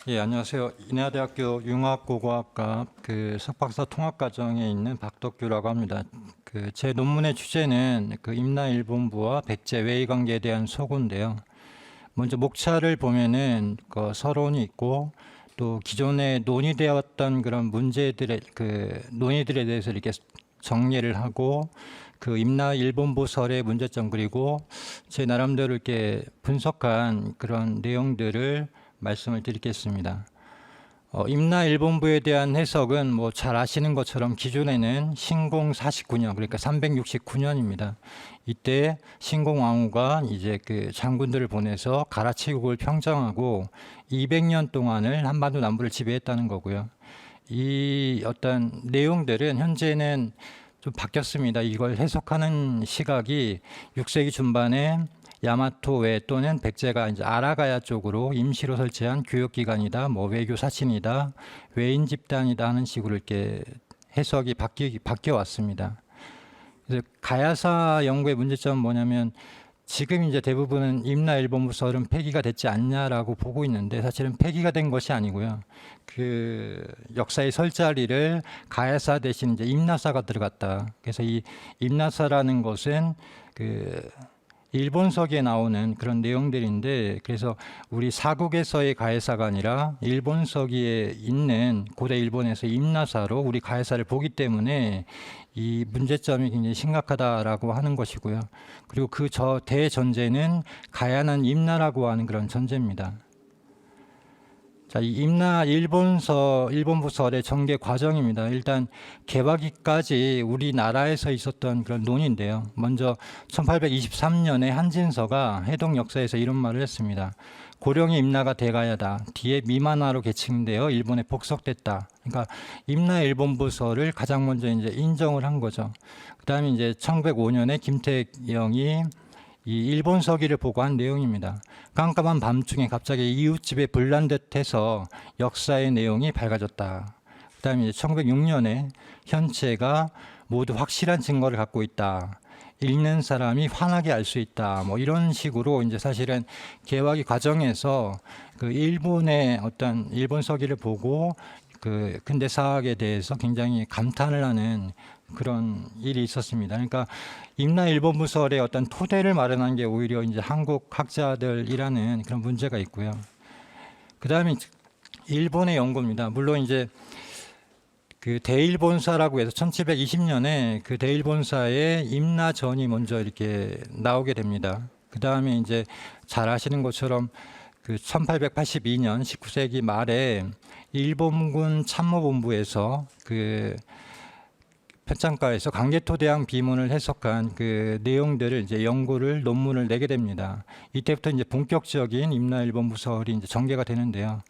예, 안녕하세요. 인하대학교 융합고고학과 석박사 통합과정에 있는 박덕규라고 합니다. 제 논문의 주제는 임나일본부와 백제 외의 관계에 대한 소고인데요. 먼저 목차를 보면은 서론이 있고 또 기존에 논의되었던 그런 문제들의 논의들에 대해서 이렇게 정리를 하고 임나일본부설의 문제점 그리고 제 나름대로 이렇게 분석한 그런 내용들을 말씀을 드리겠습니다. 임나일본부에 대한 해석은 뭐 잘 아시는 것처럼 기존에는 신공 49년 그러니까 369년입니다. 이때 신공왕후가 이제 장군들을 보내서 가라치국을 평정하고 200년 동안을 한반도 남부를 지배했다는 거고요. 이 어떤 내용들은 현재는 좀 바뀌었습니다. 이걸 해석하는 시각이 6세기 중반에 야마토 외 또는 백제가 이제 아라가야 쪽으로 임시로 설치한 교육기관이다, 뭐 외교 사신이다, 외인 집단이다 하는 식으로 이렇게 해석이 바뀌어 왔습니다. 그래서 가야사 연구의 문제점은 뭐냐면 지금 이제 대부분은 임나일본부설은 폐기가 됐지 않냐라고 보고 있는데 사실은 폐기가 된 것이 아니고요. 역사의 설 자리를 가야사 대신 이제 임나사가 들어갔다. 그래서 이 임나사라는 것은 일본서기에 나오는 그런 내용들인데 그래서 우리 사국에서의 가해사가 아니라 일본서기에 있는 고대 일본에서 임나사로 우리 가해사를 보기 때문에 이 문제점이 굉장히 심각하다라고 하는 것이고요. 그리고 대전제는 가야는 임나라고 하는 그런 전제입니다. 자, 이 임나 일본부설의 전개 과정입니다. 일단 개화기까지 우리나라에서 있었던 그런 논의인데요. 먼저 1823년에 한진서가 해동 역사에서 이런 말을 했습니다. 고령의 임나가 대가야다. 뒤에 미만화로 계층되어 일본에 복속됐다. 그러니까 임나 일본부설을 가장 먼저 이제 인정을 한 거죠. 그다음에 이제 1905년에 김태영이 이 일본 서기를 보고한 내용입니다. 깜깜한 밤중에 갑자기 이웃집에 불난 듯해서 역사의 내용이 밝아졌다. 그다음에 1906년에 현체가 모두 확실한 증거를 갖고 있다. 읽는 사람이 환하게 알 수 있다. 뭐 이런 식으로 이제 사실은 개화기 과정에서 일본의 어떤 일본 서기를 보고 근대사학에 대해서 굉장히 감탄을 하는 그런 일이 있었습니다. 그러니까 임나일본부설의 어떤 토대를 마련한 게 오히려 이제 한국 학자들이라는 그런 문제가 있고요. 그 다음에 일본의 연구입니다. 물론 이제 대일본사라고 해서 1720년에 대일본사의 임나전이 먼저 이렇게 나오게 됩니다. 그 다음에 이제 잘 아시는 것처럼 1882년 19세기 말에 일본군 참모본부에서 편찬가에서 강개토대왕 비문을 해석한 내용들을 이제 논문을 내게 됩니다. 이때부터 이제 본격적인 임나일본부설이 이제 전개가 되는데요.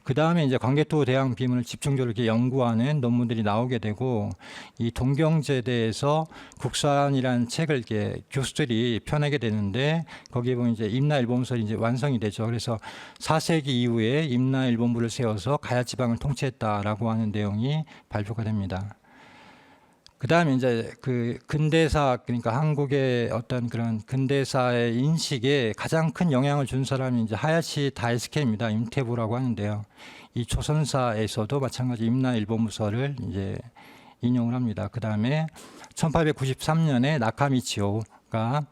그 다음에 이제 광개토대왕 비문을 집중적으로 이렇게 연구하는 논문들이 나오게 되고 이 동경제대에서 국산이라는 책을 이렇게 교수들이 펴내게 되는데 거기에 보면 이제 임나일본부설이 이제 완성이 되죠. 그래서 4세기 이후에 임나일본부를 세워서 가야 지방을 통치했다라고 하는 내용이 발표가 됩니다. 그 다음에 이제 근대사, 그러니까 한국의 어떤 그런 근대사의 인식에 가장 큰 영향을 준 사람이 이제 하야시 다이스케입니다. 임태부라고 하는데요. 이 조선사에서도 마찬가지 임나일본부설을 이제 인용을 합니다. 그 다음에 1893년에 나카미치오가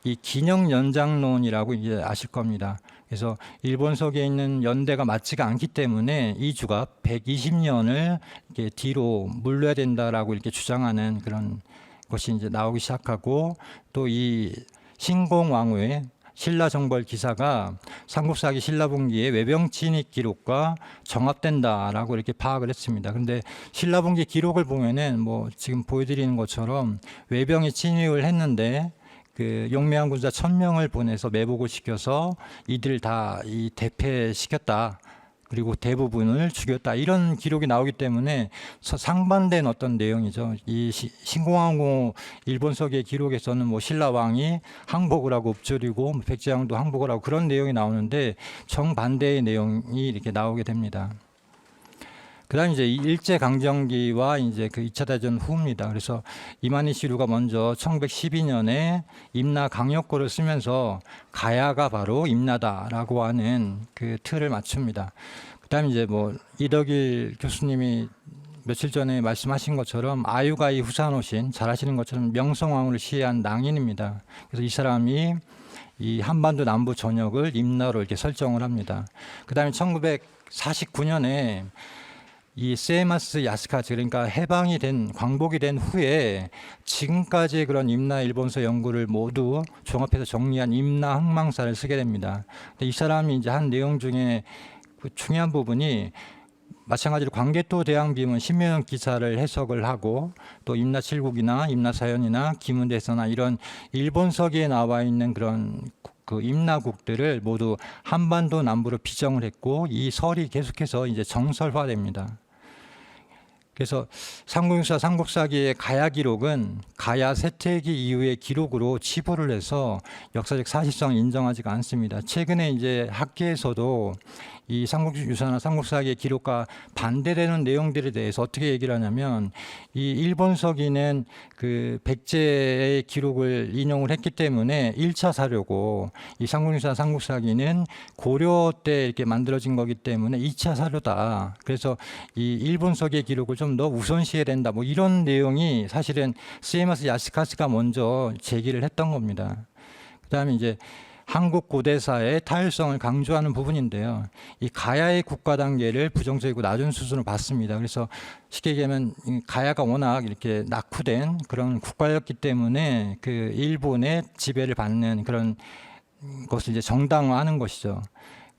이 기념연장론이라고 이제 아실 겁니다. 그래서 일본 서기에 있는 연대가 맞지가 않기 때문에 이주가 120년을 이렇게 뒤로 물러야 된다라고 이렇게 주장하는 그런 것이 이제 나오기 시작하고 또 이 신공왕후의 신라정벌 기사가 삼국사기 신라분기의 외병 진입 기록과 정합된다라고 이렇게 파악을 했습니다. 그런데 신라분기 기록을 보면은 뭐 지금 보여드리는 것처럼 외병이 진입을 했는데 용맹한 군사 1000명을 보내서 매복을 시켜서 이들을 다 대패시켰다. 그리고 대부분을 죽였다. 이런 기록이 나오기 때문에 상반된 어떤 내용이죠. 이 신공왕후 일본 서기의 기록에서는 뭐 신라왕이 항복을 하고 엎드리고 백제왕도 항복을 하고 그런 내용이 나오는데 정반대의 내용이 이렇게 나오게 됩니다. 그다음에 이제 일제 강점기와 이제 2차 대전 후입니다. 그래서 이만희 시류가 먼저 1912년에 임나 강력고를 쓰면서 가야가 바로 임나다라고 하는 틀을 맞춥니다. 그다음에 이제 뭐 이덕일 교수님이 며칠 전에 말씀하신 것처럼 아유가이 후사노신, 잘 아시는 것처럼 명성황후를 시해한 낭인입니다. 그래서 이 사람이 이 한반도 남부 전역을 임나로 이렇게 설정을 합니다. 그다음에 1949년에 이 세마스 야스카츠, 그러니까 해방이 된, 광복이 된 후에 지금까지의 그런 임나 일본서 연구를 모두 종합해서 정리한 임나 흥망사를 쓰게 됩니다. 근데 이 사람이 이제 한 내용 중에 그 중요한 부분이, 마찬가지로 광개토 대왕비문 10여 년 기사를 해석을 하고, 또 임나칠국이나 임나사연이나 기문대서나 이런 일본서기에 나와 있는 그런 그 임나국들을 모두 한반도 남부로 비정을 했고, 이 설이 계속해서 이제 정설화됩니다. 그래서 삼국유사 삼국사기의 가야 기록은 가야 세태기 이후의 기록으로 치부를 해서 역사적 사실성을 인정하지가 않습니다. 최근에 이제 학계에서도 이 삼국유사나 삼국사기의 기록과 반대되는 내용들에 대해서 어떻게 얘기를 하냐면, 이 일본서기는 그 백제의 기록을 인용을 했기 때문에 1차 사료고, 이 삼국유사 삼국사기는 고려 때 이렇게 만들어진 거기 때문에 2차 사료다. 그래서 이 일본서기의 기록을 좀 더 우선시해야 된다. 뭐 이런 내용이 사실은 스에마스 야시카스가 먼저 제기를 했던 겁니다. 그다음에 이제 한국 고대사의 타율성을 강조하는 부분인데요. 이 가야의 국가 단계를 부정적이고 낮은 수준으로 봤습니다. 그래서 쉽게 얘기하면 가야가 워낙 이렇게 낙후된 그런 국가였기 때문에 그 일본의 지배를 받는 그런 것을 이제 정당화하는 것이죠.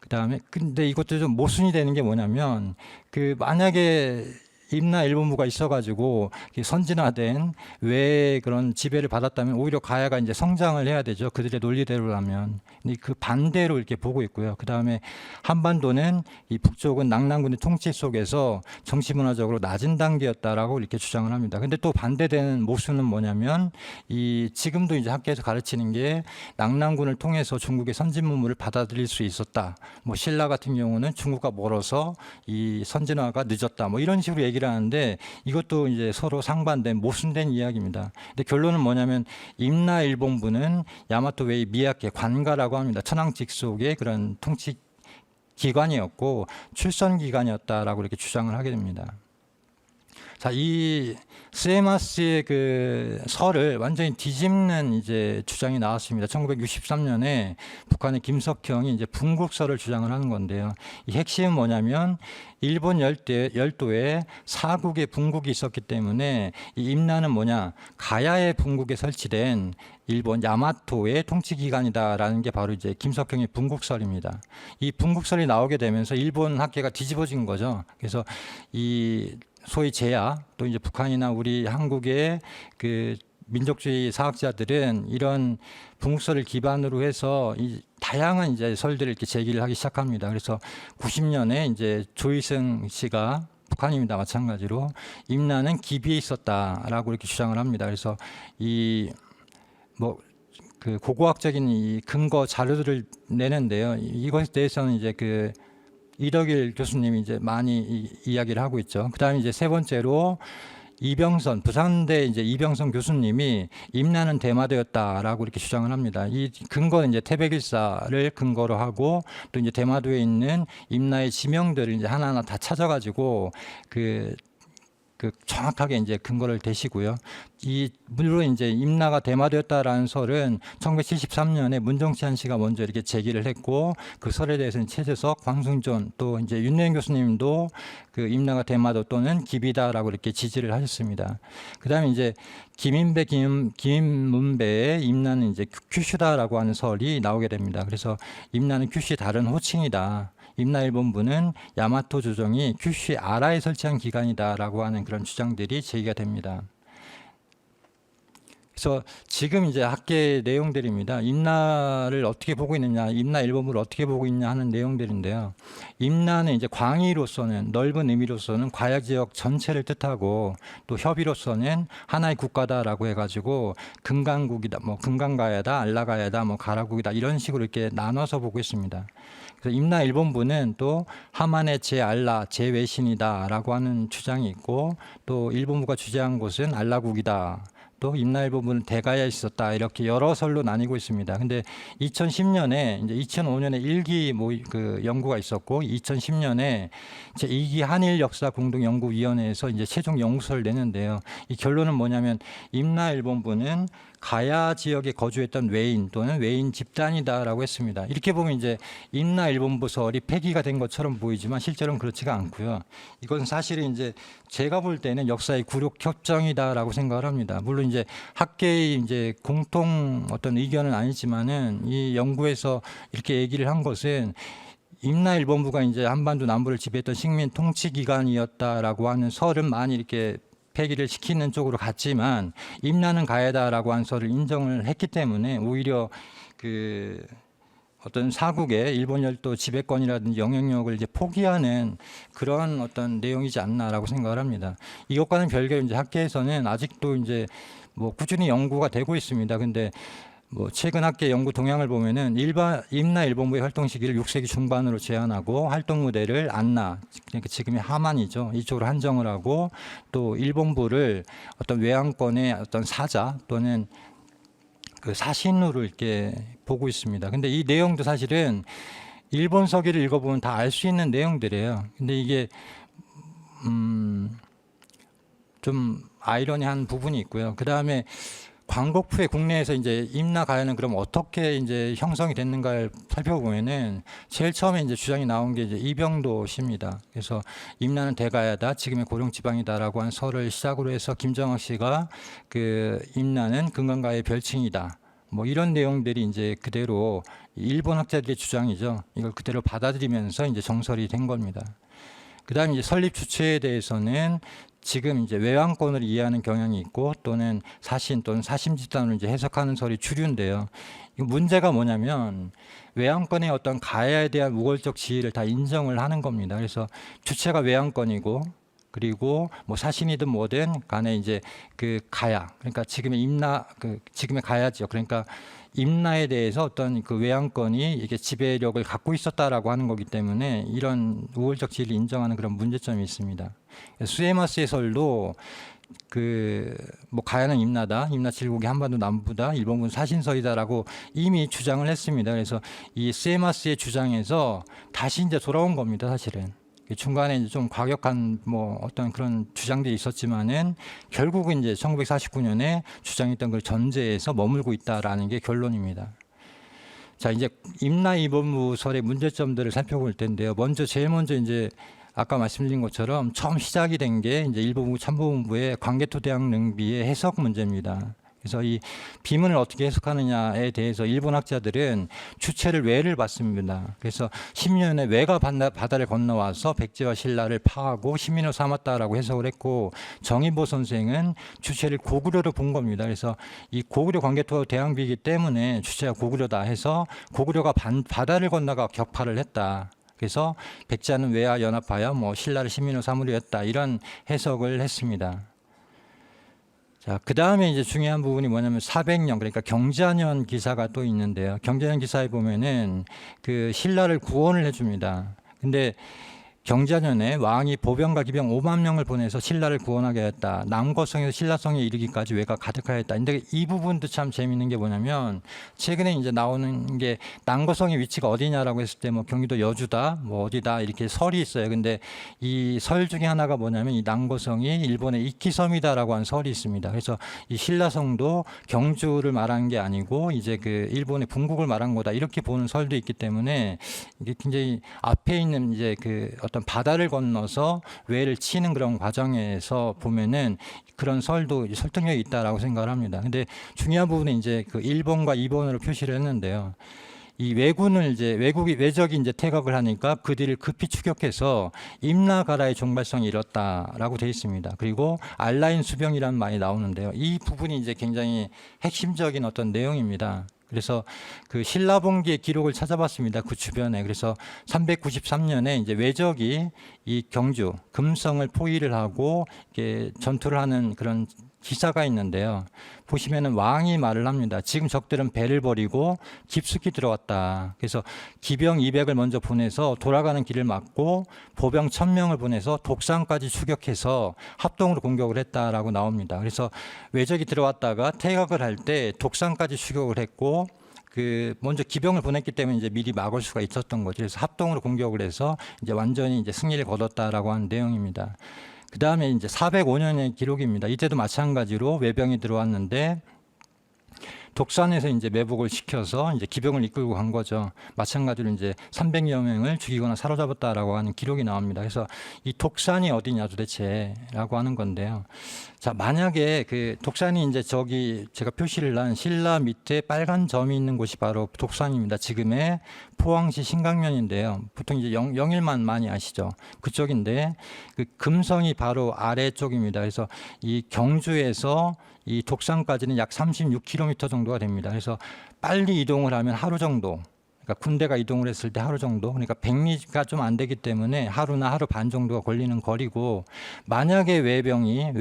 그다음에 근데 이것도 좀 모순이 되는 게 뭐냐면, 그 만약에 임나 일본부가 있어가지고 선진화된 외의 그런 지배를 받았다면 오히려 가야가 이제 성장을 해야 되죠. 그들의 논리대로라면. 근데 그 반대로 이렇게 보고 있고요. 그 다음에 한반도는, 이 북쪽은 낙랑군의 통치 속에서 정치문화적으로 낮은 단계였다라고 이렇게 주장을 합니다. 근데 또 반대되는 모순은 뭐냐면, 이 지금도 이제 학계에서 가르치는 게 낙랑군을 통해서 중국의 선진 문물을 받아들일 수 있었다. 뭐 신라 같은 경우는 중국과 멀어서 이 선진화가 늦었다. 뭐 이런 식으로 얘기를 하는데, 이것도 이제 서로 상반된 모순된 이야기입니다. 근데 결론은 뭐냐면, 임나 일본부는 야마토 웨이 미야케 관가라고 합니다. 천황 직속의 그런 통치 기관이었고 출선 기관이었다라고 이렇게 주장을 하게 됩니다. 자, 이 스에마스의 그 설을 완전히 뒤집는 이제 주장이 나왔습니다. 1963년에 북한의 김석형이 이제 분국설을 주장을 하는 건데요. 이 핵심은 뭐냐면, 일본 열도에 사국의 분국이 있었기 때문에 이 임나는 뭐냐, 가야의 분국에 설치된 일본 야마토의 통치 기관이다라는 게 바로 이제 김석형의 분국설입니다. 이 분국설이 나오게 되면서 일본 학계가 뒤집어진 거죠. 그래서 이 소위 제야, 또 이제 북한이나 우리 한국의 그 민족주의 사학자들은 이런 분국설을 기반으로 해서 이 다양한 이제 설들을 이렇게 제기를 하기 시작합니다. 그래서 90년에 이제 조이승 씨가, 북한입니다, 마찬가지로 임나는 기비에 있었다라고 이렇게 주장을 합니다. 그래서 이 뭐 그 고고학적인 이 근거 자료들을 내는데요. 이것에 대해서는 이제 그 이덕일 교수님이 이제 많이 이야기를 하고 있죠. 그다음에 이제 세 번째로 이병선, 부산대 이제 이병선 교수님이 임나는 대마도였다라고 이렇게 주장을 합니다. 이 근거는 이제 태백일사를 근거로 하고, 또 이제 대마도에 있는 임나의 지명들을 이제 하나하나 다 찾아가지고 그 정확하게 이제 근거를 대시고요. 이 물론 이제 임나가 대마도였다라는 설은 1973년에 문정치한 씨가 먼저 이렇게 제기를 했고, 그 설에 대해서는 최재석, 광승존, 또 이제 윤여행 교수님도 그 임나가 대마도 또는 기비다라고 이렇게 지지를 하셨습니다. 그다음에 이제 김문배의 임나는 이제 큐슈다라고 하는 설이 나오게 됩니다. 그래서 임나는 큐슈의 다른 호칭이다. 임나 일본부는 야마토 조정이 큐슈 아라에 설치한 기관이다라고 하는 그런 주장들이 제기가 됩니다. 그래서 지금 이제 학계 내용들입니다. 임나를 어떻게 보고 있느냐, 임나 일본부를 어떻게 보고 있냐 하는 내용들인데요. 임나는 이제 광의로서는, 넓은 의미로서는 과야 지역 전체를 뜻하고, 또 협의로서는 하나의 국가다라고 해가지고 금강국이다, 뭐 금강가야다, 알라가야다, 뭐 가라국이다, 이런 식으로 이렇게 나눠서 보고 있습니다. 그래서 임나 일본부는 또 하만의 제알라, 제외신이다라고 하는 주장이 있고, 또 일본부가 주재한 곳은 알라국이다, 또 임나일본부는 대가야에 있었다 이렇게 여러 설로 나뉘고 있습니다. 근데 2010년에 이제 2005년에 1기 그 연구가 있었고 2010년에 제 2기 한일 역사 공동 연구위원회에서 이제 최종 연구서를 내는데요. 이 결론은 뭐냐면 임나일본부는 가야 지역에 거주했던 외인 또는 외인 집단이다라고 했습니다. 이렇게 보면 이제 임나일본부설이 폐기가 된 것처럼 보이지만 실제로는 그렇지가 않고요. 이건 사실은 이제 제가 볼 때는 역사의 굴욕 협정이다라고 생각을 합니다. 물론 이제 학계의 이제 공통 어떤 의견은 아니지만은 이 연구에서 이렇게 얘기를 한 것은 임나일본부가 이제 한반도 남부를 지배했던 식민 통치 기관이었다라고 하는 설은 많이 이렇게 폐기를 시키는 쪽으로 갔지만 임나는 가야다라고 한 설을 인정을 했기 때문에 오히려 그 어떤 사국의 일본 열도 지배권이라든지 영향력을 이제 포기하는 그런 어떤 내용이지 않나라고 생각을 합니다. 이것과는 별개로 이제 학계에서는 아직도 이제 뭐 꾸준히 연구가 되고 있습니다. 근데 뭐 최근 학계 연구 동향을 보면은 임나 일본부의 활동 시기를 6세기 중반으로 제한하고 활동 무대를 안나, 그러니까 지금의 하만이죠, 이쪽으로 한정을 하고 또 일본부를 어떤 외양권의 어떤 사자 또는 그 사신으로 이렇게 보고 있습니다. 근데 이 내용도 사실은 일본 서기를 읽어보면 다 알 수 있는 내용들이에요. 근데 이게 좀 아이러니한 부분이 있고요. 그 다음에 광복 후에 국내에서 이제 임나 가야는 그럼 어떻게 이제 형성이 됐는가를 살펴보면은 제일 처음에 이제 주장이 나온 게 이제 이병도 씨입니다. 그래서 임나는 대가야다, 지금의 고령 지방이다라고 한 설을 시작으로 해서 김정학 씨가 그 임나는 금강가의 별칭이다. 뭐 이런 내용들이 이제 그대로 일본 학자들의 주장이죠. 이걸 그대로 받아들이면서 이제 정설이 된 겁니다. 그다음에 이제 설립 주체에 대해서는 지금 이제 외왕권을 이해하는 경향이 있고 또는 사신 또는 사심 집단으로 이제 해석하는 설이 주류인데요. 이 문제가 뭐냐면 외왕권의 어떤 가야에 대한 우월적 지위를 다 인정을 하는 겁니다. 그래서 주체가 외왕권이고 그리고 뭐 사신이든 뭐든 간에 이제 그 가야, 그러니까 지금의 임나, 그 지금의 가야죠. 그러니까 임나에 대해서 어떤 그 외양권이 이게 지배력을 갖고 있었다라고 하는 거기 때문에 이런 우월적 지위를 인정하는 그런 문제점이 있습니다. 수에마스의 설도 그 뭐 가야는 임나다, 임나 칠국이 한반도 남부다, 일본군 사신설이다라고 이미 주장을 했습니다. 그래서 이 수에마스의 주장에서 다시 이제 돌아온 겁니다, 사실은. 중간에 이제 좀 과격한 뭐 어떤 그런 주장들이 있었지만은 결국은 이제 1949년에 주장했던 그 전제에서 머물고 있다라는 게 결론입니다. 자, 이제 임나 이본부설의 문제점들을 살펴볼 텐데요. 제일 먼저 이제 아까 말씀드린 것처럼 처음 시작이 된 게 이제 일본부 참모본부의 광개토 대학 능비의 해석 문제입니다. 그래서 이 비문을 어떻게 해석하느냐에 대해서 일본 학자들은 주체를 외를 봤습니다. 그래서 신민의 외가 바다를 건너와서 백제와 신라를 파하고 신민으로 삼았다라고 해석을 했고, 정인보 선생은 주체를 고구려로 본 겁니다. 그래서 이 고구려 광개토 대항비이기 때문에 주체가 고구려다 해서 고구려가 바다를 건너가 격파를 했다. 그래서 백제는 외와 연합하여 뭐 신라를 신민으로 삼으려 했다, 이런 해석을 했습니다. 자, 그 다음에 이제 중요한 부분이 뭐냐면 400년, 그러니까 경자년 기사가 또 있는데요. 경자년 기사에 보면은 그 신라를 구원을 해줍니다. 근데 경자년에 왕이 보병과 기병 5만 명을 보내서 신라를 구원하게 했다. 남거성에서 신라성에 이르기까지 외가 가득하였다. 근데 이 부분도 참 재미있는 게 뭐냐면 최근에 이제 나오는 게 남거성의 위치가 어디냐라고 했을 때 뭐 경기도 여주다, 뭐 어디다 이렇게 설이 있어요. 근데 이 설 중에 하나가 뭐냐면 이 남거성이 일본의 이키섬이다라고 하는 설이 있습니다. 그래서 이 신라성도 경주를 말한 게 아니고 이제 그 일본의 분국을 말한 거다, 이렇게 보는 설도 있기 때문에 이게 굉장히 앞에 있는 이제 그 어떤 바다를 건너서 외를 치는 그런 과정에서 보면은 그런 설도 설득력이 있다라고 생각을 합니다. 근데 중요한 부분은 이제 그 1번과 2번으로 표시를 했는데요. 이 왜군을 이제 외적이 이제 퇴각을 하니까 그들을 급히 추격해서 임나가라의 종발성이 이뤘다라고 되어 있습니다. 그리고 알라인 수병이라는 말이 나오는데요. 이 부분이 이제 굉장히 핵심적인 어떤 내용입니다. 그래서 그 신라봉기의 기록을 찾아봤습니다. 그 주변에. 그래서 393년에 이제 외적이 이 경주 금성을 포위를 하고 이렇게 전투를 하는 그런 기사가 있는데요. 보시면은 왕이 말을 합니다. 지금 적들은 배를 버리고 깊숙이 들어왔다. 그래서 기병 200을 먼저 보내서 돌아가는 길을 막고 보병 1000명을 보내서 독산까지 추격해서 합동으로 공격을 했다라고 나옵니다. 그래서 외적이 들어왔다가 퇴각을 할 때 독산까지 추격을 했고 먼저 기병을 보냈기 때문에 이제 미리 막을 수가 있었던 거죠. 그래서 합동으로 공격을 해서 이제 완전히 이제 승리를 거뒀다라고 하는 내용입니다. 그 다음에 이제 405년의 기록입니다. 이때도 마찬가지로 외병이 들어왔는데 독산에서 이제 매복을 시켜서 이제 기병을 이끌고 간 거죠. 마찬가지로 이제 300여 명을 죽이거나 사로잡았다라고 하는 기록이 나옵니다. 그래서 이 독산이 어디냐 도대체라고 하는 건데요. 자, 만약에 독산이 이제 저기 제가 표시를 한 신라 밑에 빨간 점이 있는 곳이 바로 독산입니다. 지금의 포항시 신강면인데요. 보통 이제 영일만 많이 아시죠? 그쪽인데 금성이 바로 아래쪽입니다. 그래서 이 경주에서 이 독산까지는 약 36km 정도가 됩니다. 그래서 빨리 이동을 하면 하루 정도, 그러니까 군대가 이동을 했을 때 하루 정도, 그러니까 백리가 좀 안 되기 때문에 하루나 하루 반 정도가 걸리는 거리고, 만약에 외군이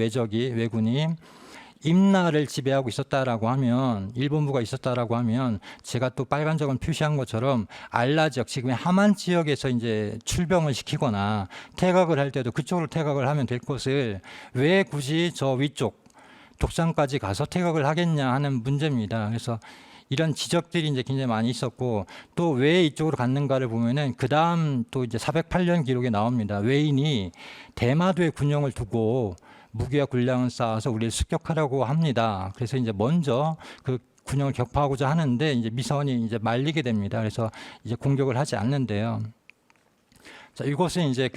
임나를 지배하고 있었다라고 하면, 일본부가 있었다라고 하면, 제가 또 빨간 점을 표시한 것처럼 알라 지역, 지금의 하만 지역에서 이제 출병을 시키거나 퇴각을 할 때도 그쪽으로 퇴각을 하면 될 것을 왜 굳이 저 위쪽 독산까지 가서 퇴각을 하겠냐 하는 문제입니다. 그래서 이런 지적들이 이제 굉장히 많이 있었고, 또 왜 이쪽으로 갔는가를 보면은 그 다음 또 이제 408년 기록에 나옵니다. 외인이 대마도에 군영을 두고 무기와 군량을 쌓아서 우리를 습격하려고 합니다. 그래서 이제 먼저 그 군영을 격파하고자 하는데 이제 미선이 이제 말리게 됩니다. 그래서 이제 공격을 하지 않는데요. 자, 이것은 이제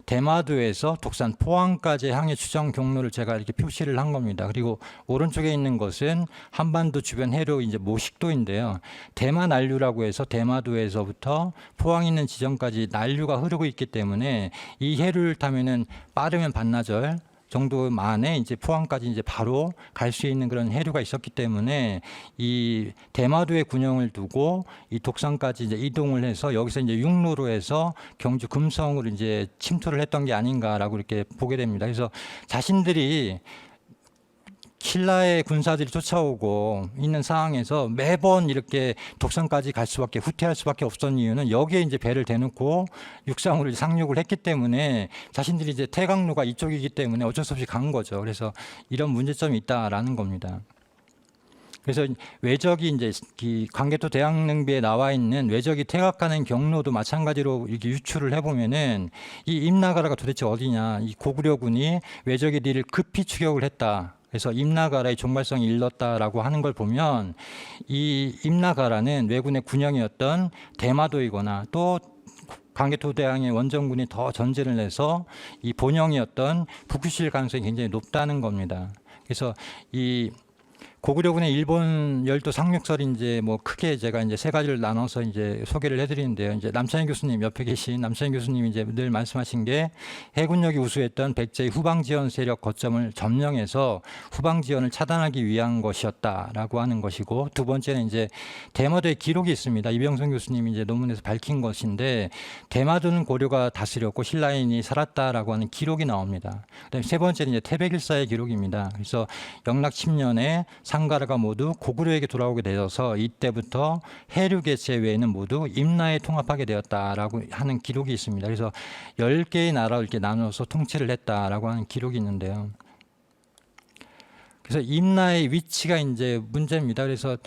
대마도에서 독산 포항까지 항해 추정 경로를 제가 이렇게 표시를 한 겁니다. 그리고 오른쪽에 있는 것은 한반도 주변 해로 이제 모식도인데요. 대마 난류라고 해서 대마도에서부터 포항 있는 지점까지 난류가 흐르고 있기 때문에 이 해류를 타면은 빠르면 반나절 정도 만에 이제 포항까지 이제 바로 갈 수 있는 그런 해류가 있었기 때문에 이 대마도에 군영을 두고 이 독산까지 이제 이동을 해서 여기서 이제 육로로 해서 경주 금성으로 이제 침투를 했던 게 아닌가라고 이렇게 보게 됩니다. 그래서 자신들이 신라의 군사들이 쫓아오고 있는 상황에서 매번 이렇게 독산까지 후퇴할 수밖에 없었던 이유는 여기에 이제 배를 대놓고 육상으로 상륙을 했기 때문에 자신들이 이제 퇴각로가 이쪽이기 때문에 어쩔 수 없이 간 거죠. 그래서 이런 문제점이 있다라는 겁니다. 그래서 외적이 이제 광개토 대항능비에 나와 있는 외적이 퇴각하는 경로도 마찬가지로 이렇게 유추를 해보면은 이 임나가라가 도대체 어디냐, 이 고구려군이 외적의 뒤를 급히 추격을 했다. 그래서 임나가라의 종말성이 일렀다라고 하는 걸 보면 이 임나가라는 왜군의 군영이었던 대마도이거나 또 광개토 대항의 원정군이 더 전진을 해서 이 본영이었던 북유시일 가능성이 굉장히 높다는 겁니다. 그래서 이 고구려군의 일본 열도 상륙설이 이제 뭐 크게 제가 이제 세 가지를 나눠서 이제 소개를 해드리는데요. 이제 남창희 교수님, 옆에 계신 남창희 교수님이 이제 늘 말씀하신 게 해군력이 우수했던 백제의 후방 지원 세력 거점을 점령해서 후방 지원을 차단하기 위한 것이었다라고 하는 것이고, 두 번째는 이제 대마도의 기록이 있습니다. 이병선 교수님이 이제 논문에서 밝힌 것인데, 대마도는 고려가 다스렸고 신라인이 살았다라고 하는 기록이 나옵니다. 그다음에 세 번째는 이제 태백일사의 기록입니다. 그래서 영락 10년에 상가라가 모두 고구려에게 돌아오게 되어서 이때부터 해륙의 제외에는 모두 임나에 통합하게 되었다라고 하는 기록이 있습니다. 그래서 10개의 나라를 이렇게 나눠서 통치를 했다라고 하는 기록이 있는데요. 그래서 임나의 위치가 이제 문제입니다. 그래서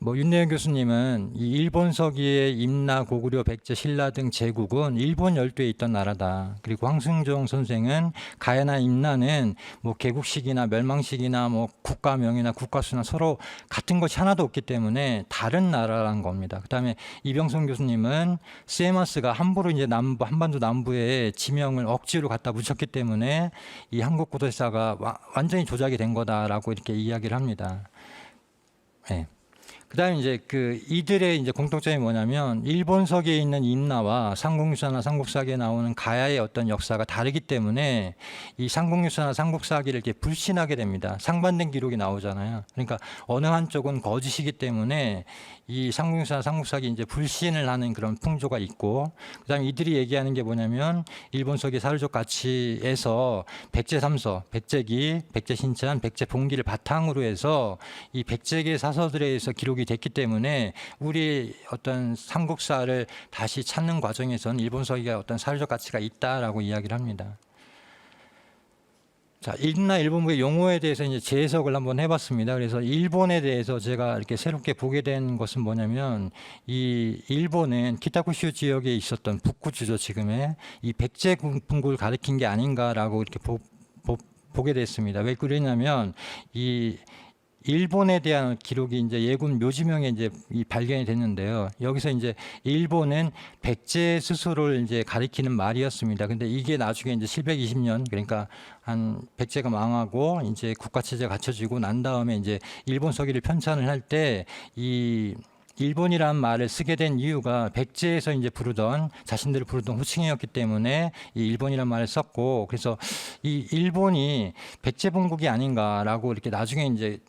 뭐 윤내영 교수님은 이 일본 서기의 임나, 고구려, 백제, 신라 등 제국은 일본 열도에 있던 나라다. 그리고 황승종 선생은 가야나 임나는 뭐 개국식이나 멸망식이나 뭐 국가명이나 국가수나 서로 같은 것이 하나도 없기 때문에 다른 나라라는 겁니다. 그다음에 이병선 교수님은 세마스가 함부로 이제 한반도 남부에 지명을 억지로 갖다 붙였기 때문에 이 한국 고도사가 완전히 조작이 된 거다라고 이렇게 이야기를 합니다. 네. 그다음에 이제 이들의 이제 공통점이 뭐냐면 일본석에 있는 임나와 삼국유사나 삼국사기에 나오는 가야의 어떤 역사가 다르기 때문에 이 삼국유사나 삼국사기를 이렇게 불신하게 됩니다. 상반된 기록이 나오잖아요. 그러니까 어느 한쪽은 거짓이기 때문에 이 삼국유사나 삼국사기 이제 불신을 하는 그런 풍조가 있고, 그다음에 이들이 얘기하는 게 뭐냐면 일본석의 사료적 가치에서 백제삼서, 백제기, 백제신찬, 백제봉기를 바탕으로 해서 이 백제계 사서들에 의해서 기록이 됐기 때문에 우리 어떤 삼국사를 다시 찾는 과정에서는 일본서기가 어떤 사료적 가치가 있다라고 이야기를 합니다. 자, 임나 일본부의 용어에 대해서 이제 재해석을 한번 해봤습니다. 그래서 일본에 대해서 제가 이렇게 새롭게 보게 된 것은 뭐냐면, 이 일본은 키타쿠슈 지역에 있었던 북구주죠, 지금의 이 백제 분국을 가리킨 게 아닌가라고 이렇게 보게 됐습니다. 왜 그러냐면 이 일본에 대한 기록이 이제 예군 묘지명에 이제 발견이 됐는데요. 여기서 이제 일본은 백제 스스로를 이제 가리키는 말이었습니다. 근데 이게 나중에 이제 720년, 그러니까 한 백제가 망하고 이제 국가 체제가 갖춰지고 난 다음에 이제 일본 서기를 편찬을 할 때 이 일본이라는 말을 쓰게 된 이유가 백제에서 이제 자신들을 부르던 호칭이었기 때문에 이 일본이라는 말을 썼고, 그래서 이 일본이 백제 본국이 아닌가라고 이렇게 나중에 이제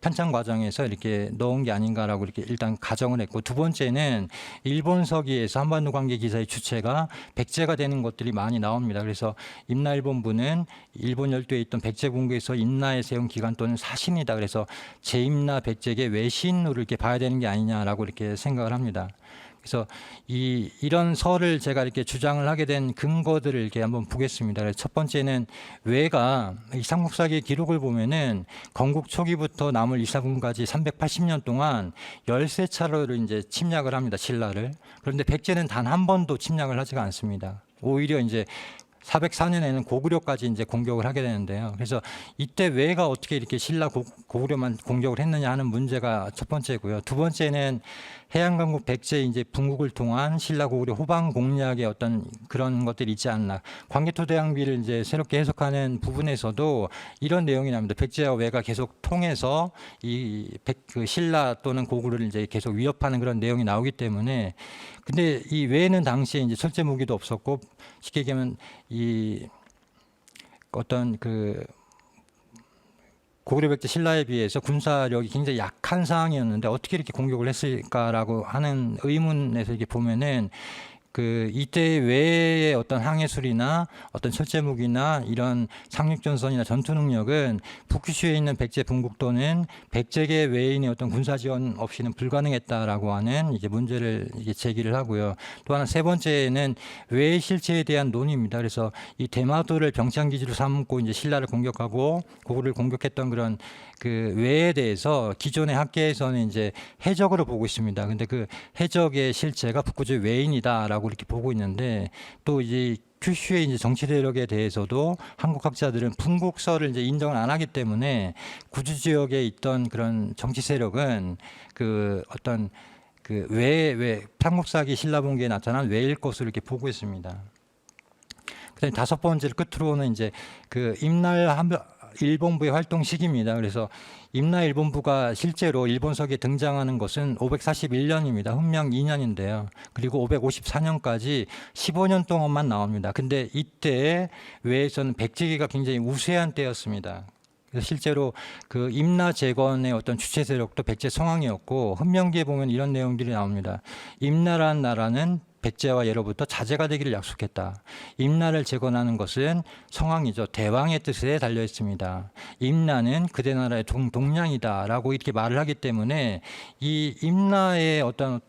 편찬 과정에서 이렇게 넣은 게 아닌가라고 이렇게 일단 가정을 했고, 두 번째는 일본 서기에서 한반도 관계 기사의 주체가 백제가 되는 것들이 많이 나옵니다. 그래서 임나일본부는 일본 열도에 있던 백제 본국에서 임나에 세운 기간 또는 사신이다. 그래서 제임나 백제계 외신으로 이렇게 봐야 되는 게 아니냐라고 이렇게 생각을 합니다. 그래서 이런 설을 제가 이렇게 주장을 하게 된 근거들을 이렇게 한번 보겠습니다. 그래서 첫 번째는 왜가 이 삼국사기의 기록을 보면은 건국 초기부터 남을 이사군까지 380년 동안 13차례로 이제 침략을 합니다. 신라를. 그런데 백제는 단 한 번도 침략을 하지가 않습니다. 오히려 이제 404년에는 고구려까지 이제 공격을 하게 되는데요. 그래서 이때 왜가 어떻게 이렇게 신라 고구려만 공격을 했느냐 하는 문제가 첫 번째고요. 두 번째는 해양강국 백제 이제 분국을 통한 신라 고구려 후방 공략의 어떤 그런 것들이 있지 않나. 광개토대왕비를 이제 새롭게 해석하는 부분에서도 이런 내용이 나옵니다. 백제와 왜가 계속 통해서 그 신라 또는 고구려를 이제 계속 위협하는 그런 내용이 나오기 때문에. 근데 이 왜는 당시에 이제 철제 무기도 없었고, 쉽게 얘기하면 이 어떤 고구려 백제 신라에 비해서 군사력이 굉장히 약한 상황이었는데 어떻게 이렇게 공격을 했을까라고 하는 의문에서 이렇게 보면은 이때 외의 어떤 항해술이나 어떤 철제무기나 이런 상륙전선이나 전투 능력은 북큐슈에 있는 백제 분국 또는 백제계 외인의 어떤 군사 지원 없이는 불가능했다라고 하는 이제 문제를 이제 제기를 하고요. 또 하나 세 번째는 외의 실체에 대한 논의입니다. 그래서 이 대마도를 병창 기지로 삼고 이제 신라를 공격하고 고구려를 공격했던 그런 외에 대해서 기존의 학계에서는 이제 해적으로 보고 있습니다. 근데 그 해적의 실체가 북구주의 외인이다라고 이렇게 보고 있는데, 또 이제 큐슈의 이제 정치 대륙에 대해서도 한국 학자들은 분국설을 이제 인정을 안 하기 때문에 구주 지역에 있던 그런 정치 세력은 어떤 외 삼국사기 신라본기에 나타난 외일 것으로 이렇게 보고 있습니다. 그다음에 다섯 번째로 끝으로는 이제 임날 일본부의 활동 시기입니다. 그래서 임나 일본부가 실제로 일본석에 등장하는 것은 541년입니다. 훈명 2년인데요. 그리고 554년까지 15년 동안만 나옵니다. 근데 이때 외에서는 백제기가 굉장히 우세한 때였습니다. 그래서 실제로 임나 재건의 어떤 주체 세력도 백제 성왕이었고, 훈명기에 보면 이런 내용들이 나옵니다. 임나라는 나라는 백제와 예로부터 자제가 되기를 약속했다. 임나를 재건하는 것은 성왕이죠. 대왕의 뜻에 달려 있습니다. 임나는 그대 나라의 동량이다라고 이렇게 말을 하기 때문에 이 임나의 어떤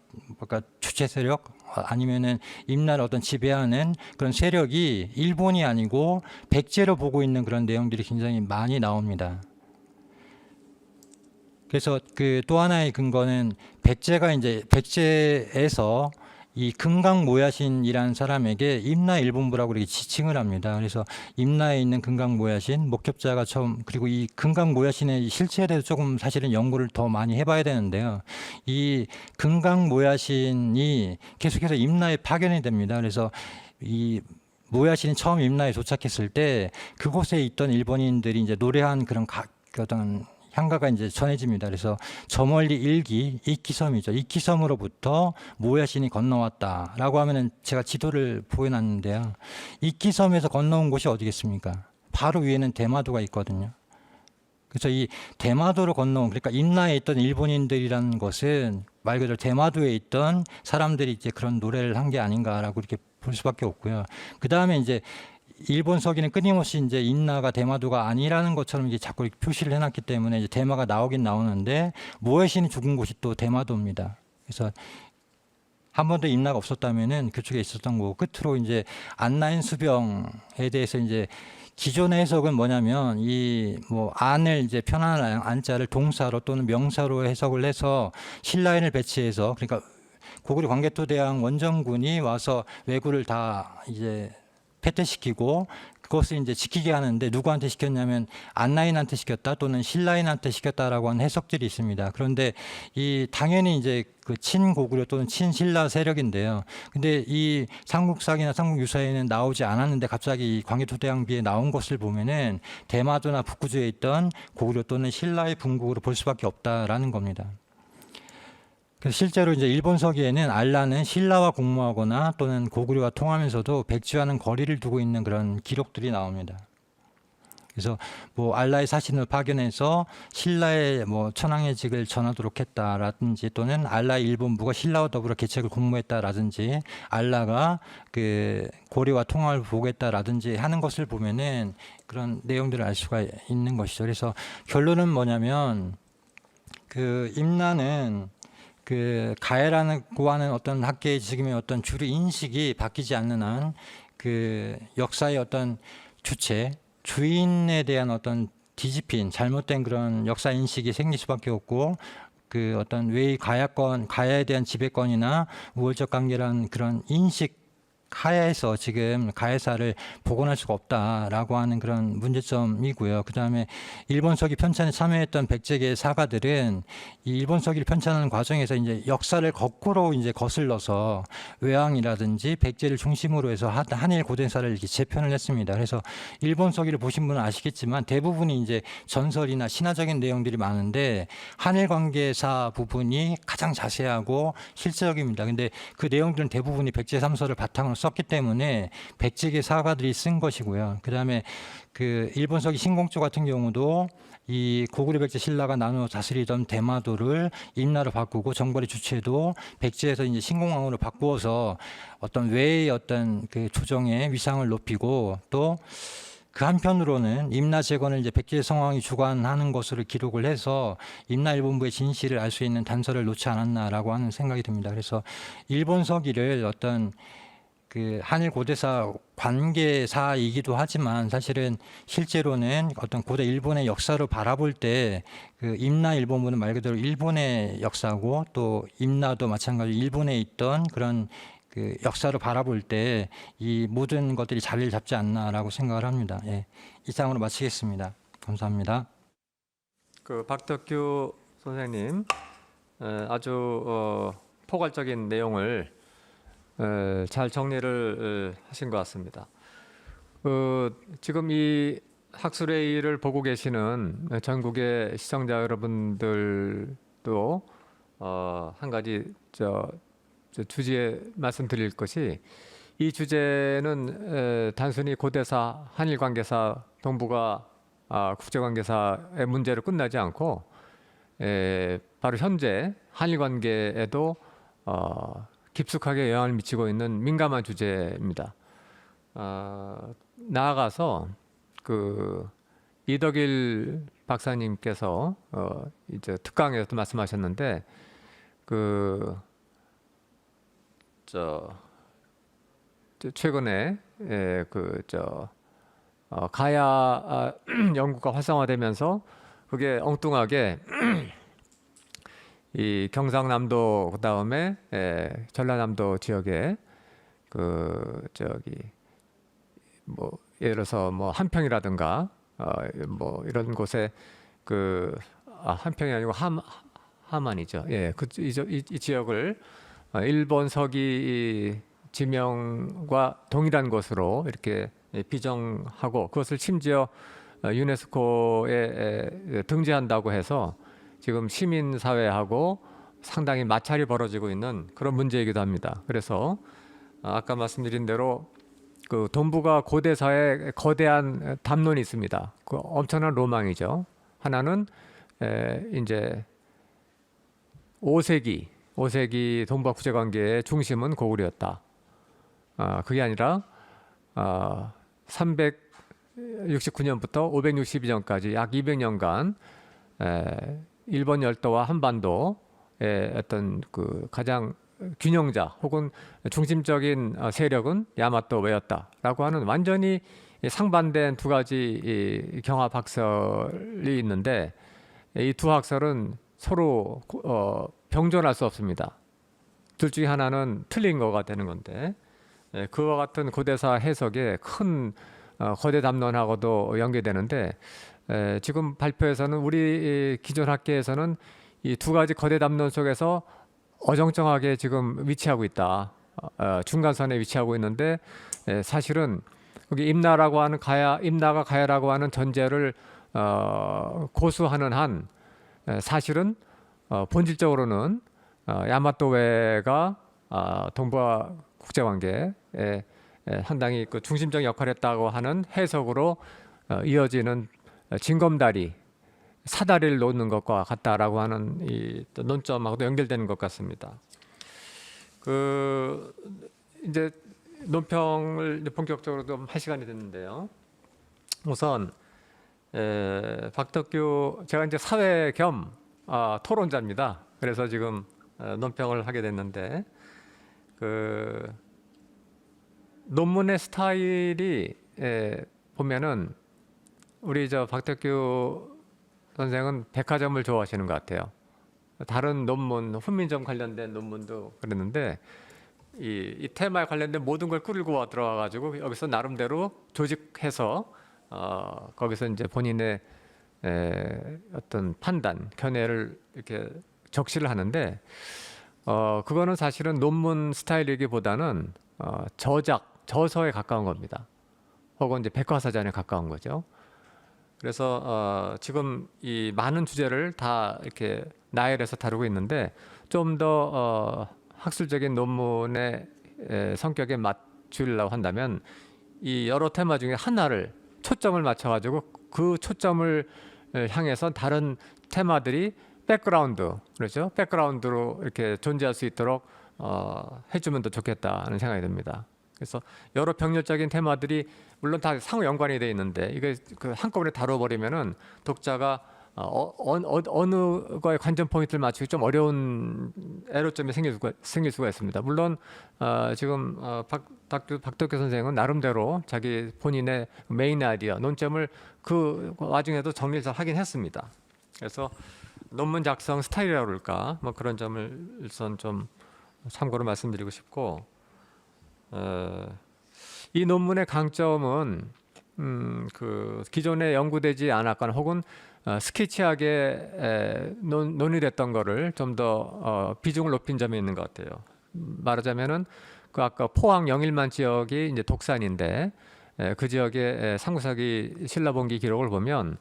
주체 세력 아니면은 임나를 어떤 지배하는 그런 세력이 일본이 아니고 백제로 보고 있는 그런 내용들이 굉장히 많이 나옵니다. 그래서 또 하나의 근거는 백제에서 이 금강모야신이라는 사람에게 임나 일본부라고 이렇게 지칭을 합니다. 그래서 임나에 있는 금강모야신 목격자가 그리고 이 금강모야신의 실체에 대해서 조금 사실은 연구를 더 많이 해봐야 되는데요. 이 금강모야신이 계속해서 임나에 파견이 됩니다. 그래서 이 모야신이 처음 임나에 도착했을 때 그곳에 있던 일본인들이 이제 노래한 그런 어떤 향가가 이제 전해집니다. 그래서 저 멀리 일기, 이키섬이죠. 이키섬으로부터 모야신이 건너왔다라고 하면은 제가 지도를 보여놨는데요. 이키섬에서 건너온 곳이 어디겠습니까? 바로 위에는 대마도가 있거든요. 그래서 이 대마도로 건너온, 그러니까 임나에 있던 일본인들이라는 것은 말 그대로 대마도에 있던 사람들이 이제 그런 노래를 한 게 아닌가라고 이렇게 볼 수밖에 없고요. 그 다음에 이제 일본 서기는 끊임없이 이제 임나가 대마도가 아니라는 것처럼 이제 자꾸 이렇게 표시를 해놨기 때문에 이제 대마가 나오긴 나오는데 모해신이 죽은 곳이 또 대마도입니다. 그래서 한 번도 임나가 없었다면은 그쪽에 있었던 거고, 끝으로 이제 안나인 수병에 대해서 이제 기존의 해석은 뭐냐면 이 뭐 안을 이제 편안한 안자를 동사로 또는 명사로 해석을 해서 신라인을 배치해서, 그러니까 고구려 광개토대왕 원정군이 와서 왜구를 다 이제 패퇴시키고 그것을 이제 지키게 하는데 누구한테 시켰냐면 안라인한테 시켰다 또는 신라인한테 시켰다라고 하는 해석들이 있습니다. 그런데 이 당연히 이제 그 친고구려 또는 친신라 세력인데요. 근데 이 삼국사기나 삼국유사에는 나오지 않았는데 갑자기 이 광개토대왕비에 나온 것을 보면은 대마도나 북구주에 있던 고구려 또는 신라의 분국으로 볼 수밖에 없다라는 겁니다. 그래서 실제로 이제 일본 서기에는 알라는 신라와 공모하거나 또는 고구려와 통하면서도 백제와는 거리를 두고 있는 그런 기록들이 나옵니다. 그래서 뭐 알라의 사신을 파견해서 신라의 뭐 천황의직을 전하도록 했다라든지, 또는 알라의 일본부가 신라와 더불어 계책을 공모했다라든지, 알라가 그 고려와 통합을 보겠다라든지 하는 것을 보면은 그런 내용들을 알 수가 있는 것이죠. 그래서 결론은 뭐냐면 그 임나는 그 가해라고 하는 어떤 학계의 지금의 어떤 주류 인식이 바뀌지 않는 한 그 역사의 어떤 주체, 주인에 대한 어떤 뒤집힌 잘못된 그런 역사 인식이 생길 수밖에 없고, 그 어떤 외의 가야권, 가야에 대한 지배권이나 우월적 관계라는 그런 인식 하에서 지금 가해사를 복원할 수가 없다라고 하는 그런 문제점이고요. 그 다음에 일본 서기 편찬에 참여했던 백제계 사가들은 이 일본 서기를 편찬하는 과정에서 이제 역사를 거꾸로 이제 거슬러서 외왕이라든지 백제를 중심으로 해서 한일 고대사를 이렇게 재편을 했습니다. 그래서 일본 서기를 보신 분은 아시겠지만 대부분이 이제 전설이나 신화적인 내용들이 많은데 한일 관계사 부분이 가장 자세하고 실제적입니다. 근데 그 내용들은 대부분이 백제 삼서를 바탕으로 썼기 때문에 백제계 사가들이 쓴 것이고요. 그다음에 그 일본 서기 신공조 같은 경우도 이 고구려 백제 신라가 나누어 다스리던 대마도를 임나로 바꾸고 정벌의 주체도 백제에서 이제 신공왕으로 바꾸어서 어떤 외의 어떤 그 조정의 위상을 높이고, 또 그 한편으로는 임나 재건을 이제 백제 성왕이 주관하는 것으로 기록을 해서 임나 일본부의 진실을 알 수 있는 단서를 놓지 않았나라고 하는 생각이 듭니다. 그래서 일본 서기를 어떤 그 한일 고대사 관계사이기도 하지만 사실은 실제로는 어떤 고대 일본의 역사로 바라볼 때 그 임나 일본부는 말 그대로 일본의 역사고, 또 임나도 마찬가지로 일본에 있던 그런 그 역사로 바라볼 때 이 모든 것들이 자리를 잡지 않나라고 생각을 합니다. 예. 이상으로 마치겠습니다. 감사합니다. 그 박덕규 선생님 아주 포괄적인 내용을 잘 정리를 하신 것 같습니다. 지금 이 학술회의를 보고 계시는 전국의 시청자 여러분들도 한 가지 주제에 말씀드릴 것이, 이 주제는 단순히 고대사, 한일관계사, 동북아 국제관계사의 문제로 끝나지 않고 바로 현재 한일관계에도 깊숙하게 영향을 미치고 있는 민감한 주제입니다. 나아가서 그 이덕일 박사님께서 이제 특강에서도 말씀하셨는데, 최근에 가야 연구가 활성화되면서 그게 엉뚱하게 이 경상남도 그다음에 전라남도 지역에 뭐 예를 들어서 뭐 한평이라든가 뭐 이런 곳에 한평이 아니고 함안이죠. 예, 이 지역을 일본 서기 지명과 동일한 것으로 이렇게 비정하고, 그것을 심지어 유네스코에 등재한다고 해서 지금 시민사회하고 상당히 마찰이 벌어지고 있는 그런 문제이기도 합니다. 그래서 아까 말씀드린 대로 그 동북아 고대사에 거대한 담론이 있습니다. 그 엄청난 로망이죠. 하나는 이제 5세기 동북아 국제관계의 중심은 고구려였다. 그게 아니라 369년부터 562년까지 약 200년간 일본 열도와 한반도의 어떤 그 가장 균형자 혹은 중심적인 세력은 야마토 외였다라고 하는 완전히 상반된 두 가지 경합 학설이 있는데, 이 두 학설은 서로 병존할 수 없습니다. 둘 중에 하나는 틀린 거가 되는 건데, 그와 같은 고대사 해석에 큰 거대 담론하고도 연계되는데, 지금 발표에서는 우리 기존 학계에서는 이 두 가지 거대 담론 속에서 어정쩡하게 지금 위치하고 있다. 중간선에 위치하고 있는데, 사실은 여기 임나가 가야라고 하는 전제를 고수하는 한 사실은 본질적으로는 야마토웨가 동북아 국제관계에 상당히 그 중심적 역할을 했다고 하는 해석으로 이어지는 징검다리, 사다리를 놓는 것과 같다라고 하는 이 논점하고도 연결되는 것 같습니다. 그 이제 논평을 이제 본격적으로 좀 할 시간이 됐는데요. 우선 박덕규, 제가 이제 사회 겸 토론자입니다. 그래서 지금 논평을 하게 됐는데, 그 논문의 스타일이 보면은 우리 저 박덕규 선생은 백화점을 좋아하시는 것 같아요. 다른 논문, 훈민정 관련된 논문도 그랬는데 이 테마에 관련된 모든 걸 끌고 들어와 가지고 여기서 나름대로 조직해서 거기서 이제 본인의 어떤 판단, 견해를 이렇게 적시를 하는데, 그거는 사실은 논문 스타일이기보다는 저서에 가까운 겁니다. 혹은 이제 백과사전에 가까운 거죠. 그래서 지금 이 많은 주제를 다 이렇게 나열해서 다루고 있는데, 좀 더 학술적인 논문의 성격에 맞추려고 한다면 이 여러 테마 중에 하나를 초점을 맞춰가지고 그 초점을 향해서 다른 테마들이 백그라운드, 그렇죠? 백그라운드로 이렇게 존재할 수 있도록 해주면 더 좋겠다는 생각이 듭니다. 그래서 여러 병렬적인 테마들이 물론 다 상호 연관이 되어 있는데, 이게 그 한꺼번에 다뤄버리면은 독자가 어느 거에 관전 포인트를 맞추기 좀 어려운 애로점이 생길 수가 있습니다. 물론 지금 박덕규 선생은 나름대로 자기 본인의 메인 아이디어, 논점을 그 와중에도 정리를 잘 하긴 했습니다. 그래서 논문 작성 스타일이라고 그럴까, 뭐 그런 점을 우선 좀 참고로 말씀드리고 싶고, 이 논문의 강점은 그 기존에 연구되지 않았거나 혹은 스케치하게 논의됐던 거를 좀 더 비중을 높인 점이 있는 것 같아요. 말하자면은 그 아까 포항 영일만 지역이 이제 독산인데, 그 지역의 상구사기 신라봉기 기록을 보면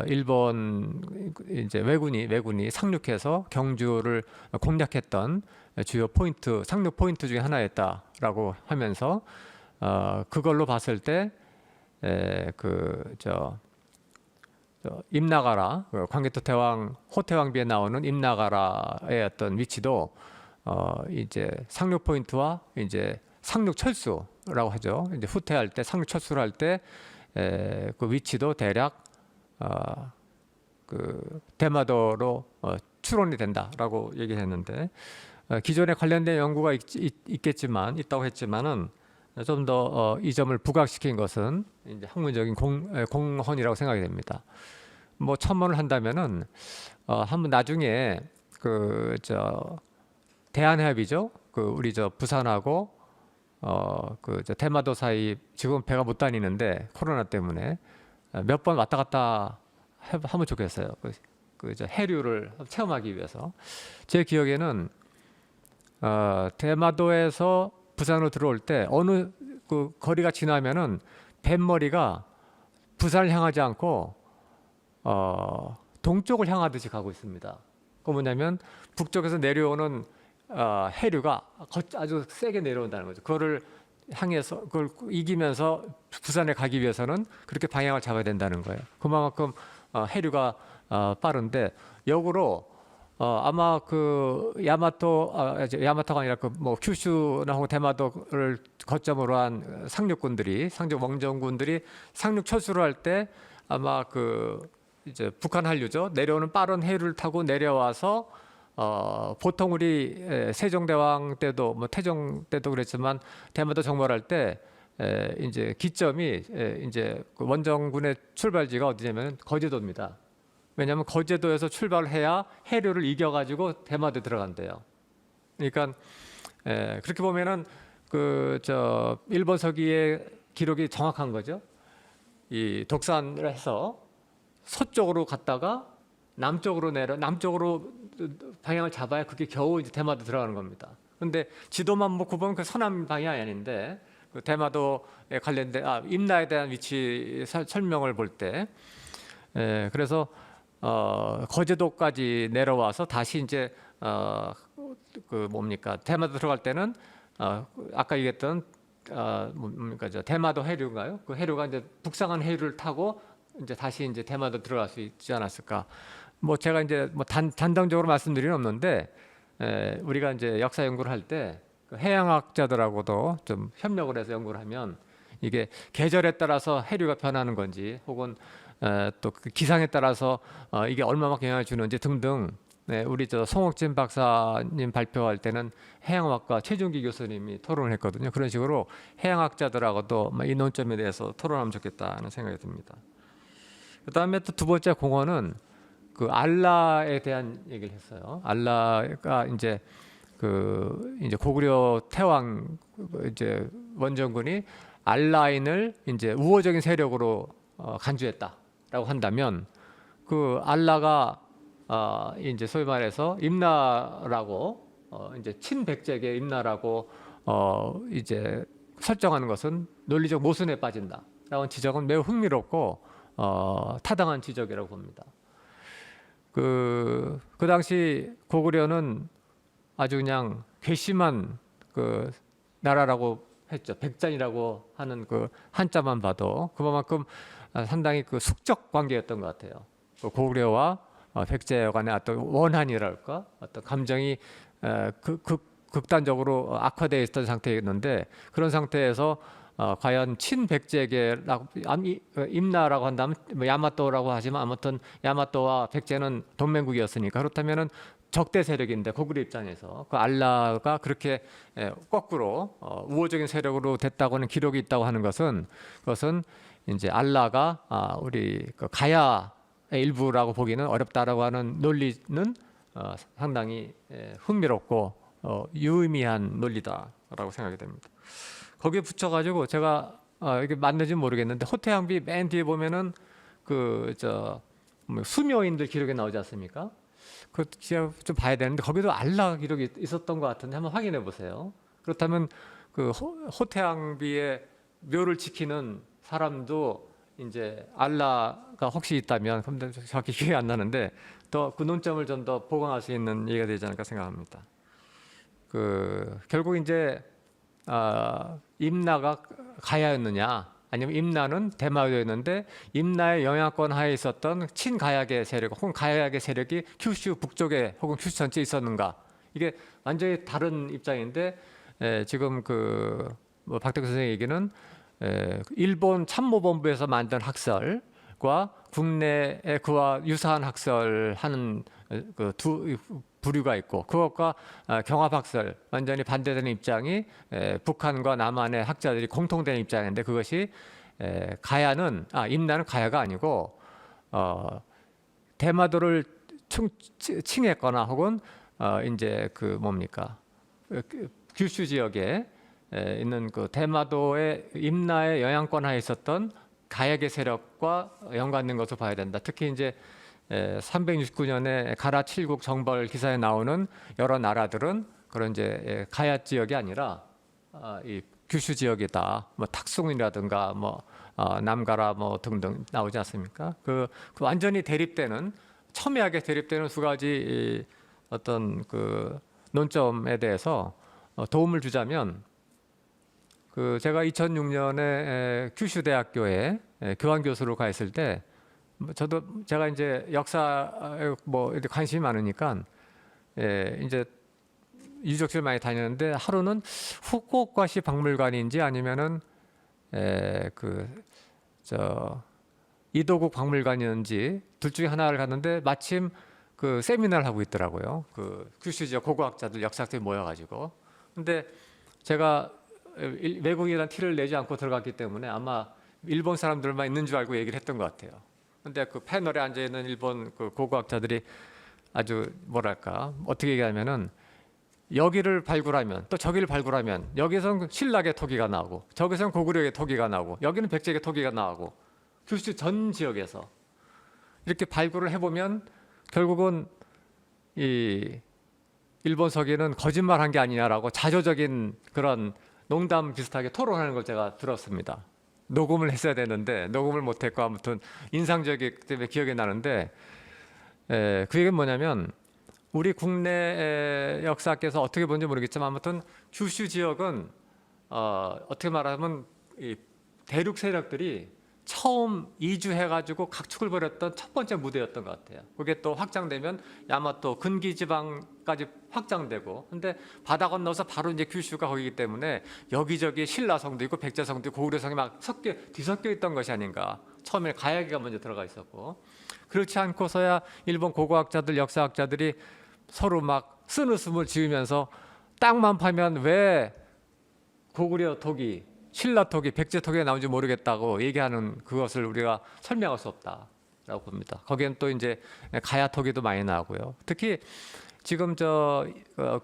일본 이제 왜군이 상륙해서 경주를 공략했던 주요 포인트, 상륙 포인트 중에 하나였다라고 하면서 그걸로 봤을 때 임나가라, 광개토 태왕 호태왕비에 나오는 임나가라의 어떤 위치도 이제 상륙 포인트와 이제 상륙 철수라고 하죠. 이제 후퇴할 때 상륙 철수를 할 때 그 위치도 대략 그 대마도로 추론이 된다라고 얘기했는데, 기존에 관련된 연구가 있다고 했지만은 좀 더 이 점을 부각시킨 것은 이제 학문적인 공헌이라고 생각이 됩니다. 뭐 첨언을 한다면은 한번 나중에 그 대한해협이죠. 그 우리 부산하고 그 대마도 사이 지금 배가 못 다니는데 코로나 때문에 몇 번 왔다 갔다 하면 좋겠어요. 그 해류를 체험하기 위해서. 제 기억에는 대마도에서 부산으로 들어올 때 어느 그 거리가 지나면은 뱃머리가 부산을 향하지 않고 동쪽을 향하듯이 가고 있습니다. 그 뭐냐면 북쪽에서 내려오는 해류가 아주 세게 내려온다는 거죠. 그거를 향해서 그걸 이기면서 부산에 가기 위해서는 그렇게 방향을 잡아야 된다는 거예요. 그만큼 해류가 빠른데 역으로 아마 그 야마토가 아니라 그 뭐 큐슈나 혹은 대마도를 거점으로 한 상륙 원정군들이 상륙 철수를 할 때 아마 그 이제 북한 한류죠. 내려오는 빠른 해류를 타고 내려와서 보통 우리 세종대왕 때도 뭐 태종 때도 그랬지만 대마도 정벌할 때 이제 기점이 이제 그 원정군의 출발지가 어디냐면 거제도입니다. 왜냐하면 거제도에서 출발을 해야 해류를 이겨가지고 대마도에 들어간대요. 그러니까 그렇게 보면은 그 저 일본 서기의 기록이 정확한 거죠. 이 독산을 해서 서쪽으로 갔다가 남쪽으로 방향을 잡아야 그게 겨우 이제 대마도 들어가는 겁니다. 그런데 지도만 보고 보면 그 서남 방향이 아닌데 그 대마도에 관련된 임나에 대한 위치 설명을 볼 때 그래서 거제도까지 내려와서 다시 이제 그 뭡니까 대마도 들어갈 때는 아까 얘기했던 뭡니까 저 대마도 해류인가요? 그 해류가 이제 북상한 해류를 타고 이제 다시 이제 대마도 들어갈 수 있지 않았을까? 뭐 제가 이제 뭐 단정적으로 말씀드리는 없는데 우리가 이제 역사 연구를 할 때 그 해양학자들하고도 좀 협력을 해서 연구를 하면 이게 계절에 따라서 해류가 변하는 건지 혹은 또 그 기상에 따라서 이게 얼마만큼 영향을 주는지 등등 우리 저 송옥진 박사님 발표할 때는 해양학과 최준기 교수님이 토론을 했거든요. 그런 식으로 해양학자들하고도 이 논점에 대해서 토론하면 좋겠다는 생각이 듭니다. 그다음에 또 두 번째 공헌은 그 알라에 대한 얘기를 했어요. 알라가 이제 고구려 태왕 이제 원정군이 알라인을 이제 우호적인 세력으로 간주했다라고 한다면 그 알라가 이제 소위 말해서 임나라고 이제 친백제계 임나라고 이제 설정하는 것은 논리적 모순에 빠진다라는 지적은 매우 흥미롭고 타당한 지적이라고 봅니다. 그 당시 고구려는 아주 그냥 괘씸한 그 나라라고 했죠. 백잔이라고 하는 그 한자만 봐도 그만큼 상당히 그 숙적 관계였던 것 같아요. 그 고구려와 백제 간의 어떤 원한이랄까 어떤 감정이 극단적으로 악화되어 있던 상태였는데 그런 상태에서 과연 친백제계라고 임나라고 한다면 뭐 야마토라고 하지만 아무튼 야마토와 백제는 동맹국이었으니까 그렇다면은 적대 세력인데 고구려 입장에서 그 알라가 그렇게 거꾸로 우호적인 세력으로 됐다고는 기록이 있다고 하는 것은 그것은 이제 알라가 우리 그 가야의 일부라고 보기는 어렵다라고 하는 논리는 상당히 흥미롭고 유의미한 논리다라고 생각이 됩니다. 거기에 붙여가지고 제가 이게 맞는지 모르겠는데 호태양비 맨 뒤에 보면은 그 저 수묘인들 기록에 나오지 않습니까? 그 제가 좀 봐야 되는데 거기도 알라 기록이 있었던 것 같은데 한번 확인해 보세요. 그렇다면 그 호태양비의 묘를 지키는 사람도 이제 알라가 혹시 있다면 근데 정확히 기억이 안 나는데 더 그 논점을 좀 더 보강할 수 있는 얘기가 되지 않을까 생각합니다. 그 결국 이제 임나가 가야였느냐 아니면 임나는 대마도였는데 임나의 영향권 하에 있었던 친가야계 세력 혹은 가야계 세력이 큐슈 북쪽에 혹은 큐슈 전체에 있었는가 이게 완전히 다른 입장인데 지금 뭐 박대규 선생의 얘기는 일본 참모본부에서 만든 학설과 국내에 그와 유사한 학설하는 그 두 부류가 있고 그것과 경합학설 완전히 반대되는 입장이 북한과 남한의 학자들이 공통된 입장인데 그것이 임나는 가야가 아니고 대마도를 칭했거나 혹은 이제 그 뭡니까 규슈 지역에 있는 그 대마도의 임나의 영향권 하에 있었던 가야계 세력과 연관된 것으로 봐야 된다. 특히 이제 369년에 가라 칠국 정벌 기사에 나오는 여러 나라들은 그런 이제 가야 지역이 아니라 이 규슈 지역이다. 뭐 탁송이라든가 뭐 남가라 뭐 등등 나오지 않습니까? 그 완전히 대립되는 첨예하게 대립되는 두 가지 어떤 그 논점에 대해서 도움을 주자면 그 제가 2006년에 규슈 대학교에 교환 교수로 가 있을 때 저도 제가 이제 역사 뭐 이렇게 관심이 많으니까 이제 유적지를 많이 다녔는데 하루는 후쿠오카시 박물관인지 아니면은 저 이도국 박물관이었는지 둘 중에 하나를 갔는데 마침 그 세미나를 하고 있더라고요. 그 규슈 지역 고고학자들 역사학자들이 모여가지고. 근데 제가 외국인이라는 티를 내지 않고 들어갔기 때문에 아마 일본 사람들만 있는 줄 알고 얘기를 했던 것 같아요. 근데 그 패널에 앉아 있는 일본 그 고고학자들이 아주 뭐랄까 어떻게 얘기하면은 여기를 발굴하면 또 저기를 발굴하면 여기선 신라의 토기가 나오고 저기선 고구려의 토기가 나오고 여기는 백제의 토기가 나오고 규슈 전 지역에서 이렇게 발굴을 해보면 결국은 이 일본 서기는 거짓말한 게 아니냐라고 자조적인 그런 농담 비슷하게 토론하는 걸 제가 들었습니다. 녹음을 했어야 되는데 녹음을 못했고 아무튼 인상적이기 때문에 기억이 나는데 그 얘기는 뭐냐면 우리 국내 역사학계에서 어떻게 보는지 모르겠지만 아무튼 규슈 지역은 어떻게 말하면 이 대륙 세력들이 처음 이주해가지고 각축을 벌였던 첫 번째 무대였던 것 같아요. 그게 또 확장되면 야마토 근기 지방까지 확장되고, 근데 바다 건너서 바로 이제 규슈가 거기기 때문에 여기저기 신라성도 있고 백제성도 있고 고구려성이 막 뒤섞여 있던 것이 아닌가. 처음에 가야기가 먼저 들어가 있었고, 그렇지 않고서야 일본 고고학자들, 역사학자들이 서로 막 쓴웃음을 지으면서 땅만 파면 왜 고구려 토기, 신라 토기, 백제 토기가 나온지 모르겠다고 얘기하는 그것을 우리가 설명할 수 없다라고 봅니다. 거기엔 또 이제 가야 토기도 많이 나오고요. 특히 지금 저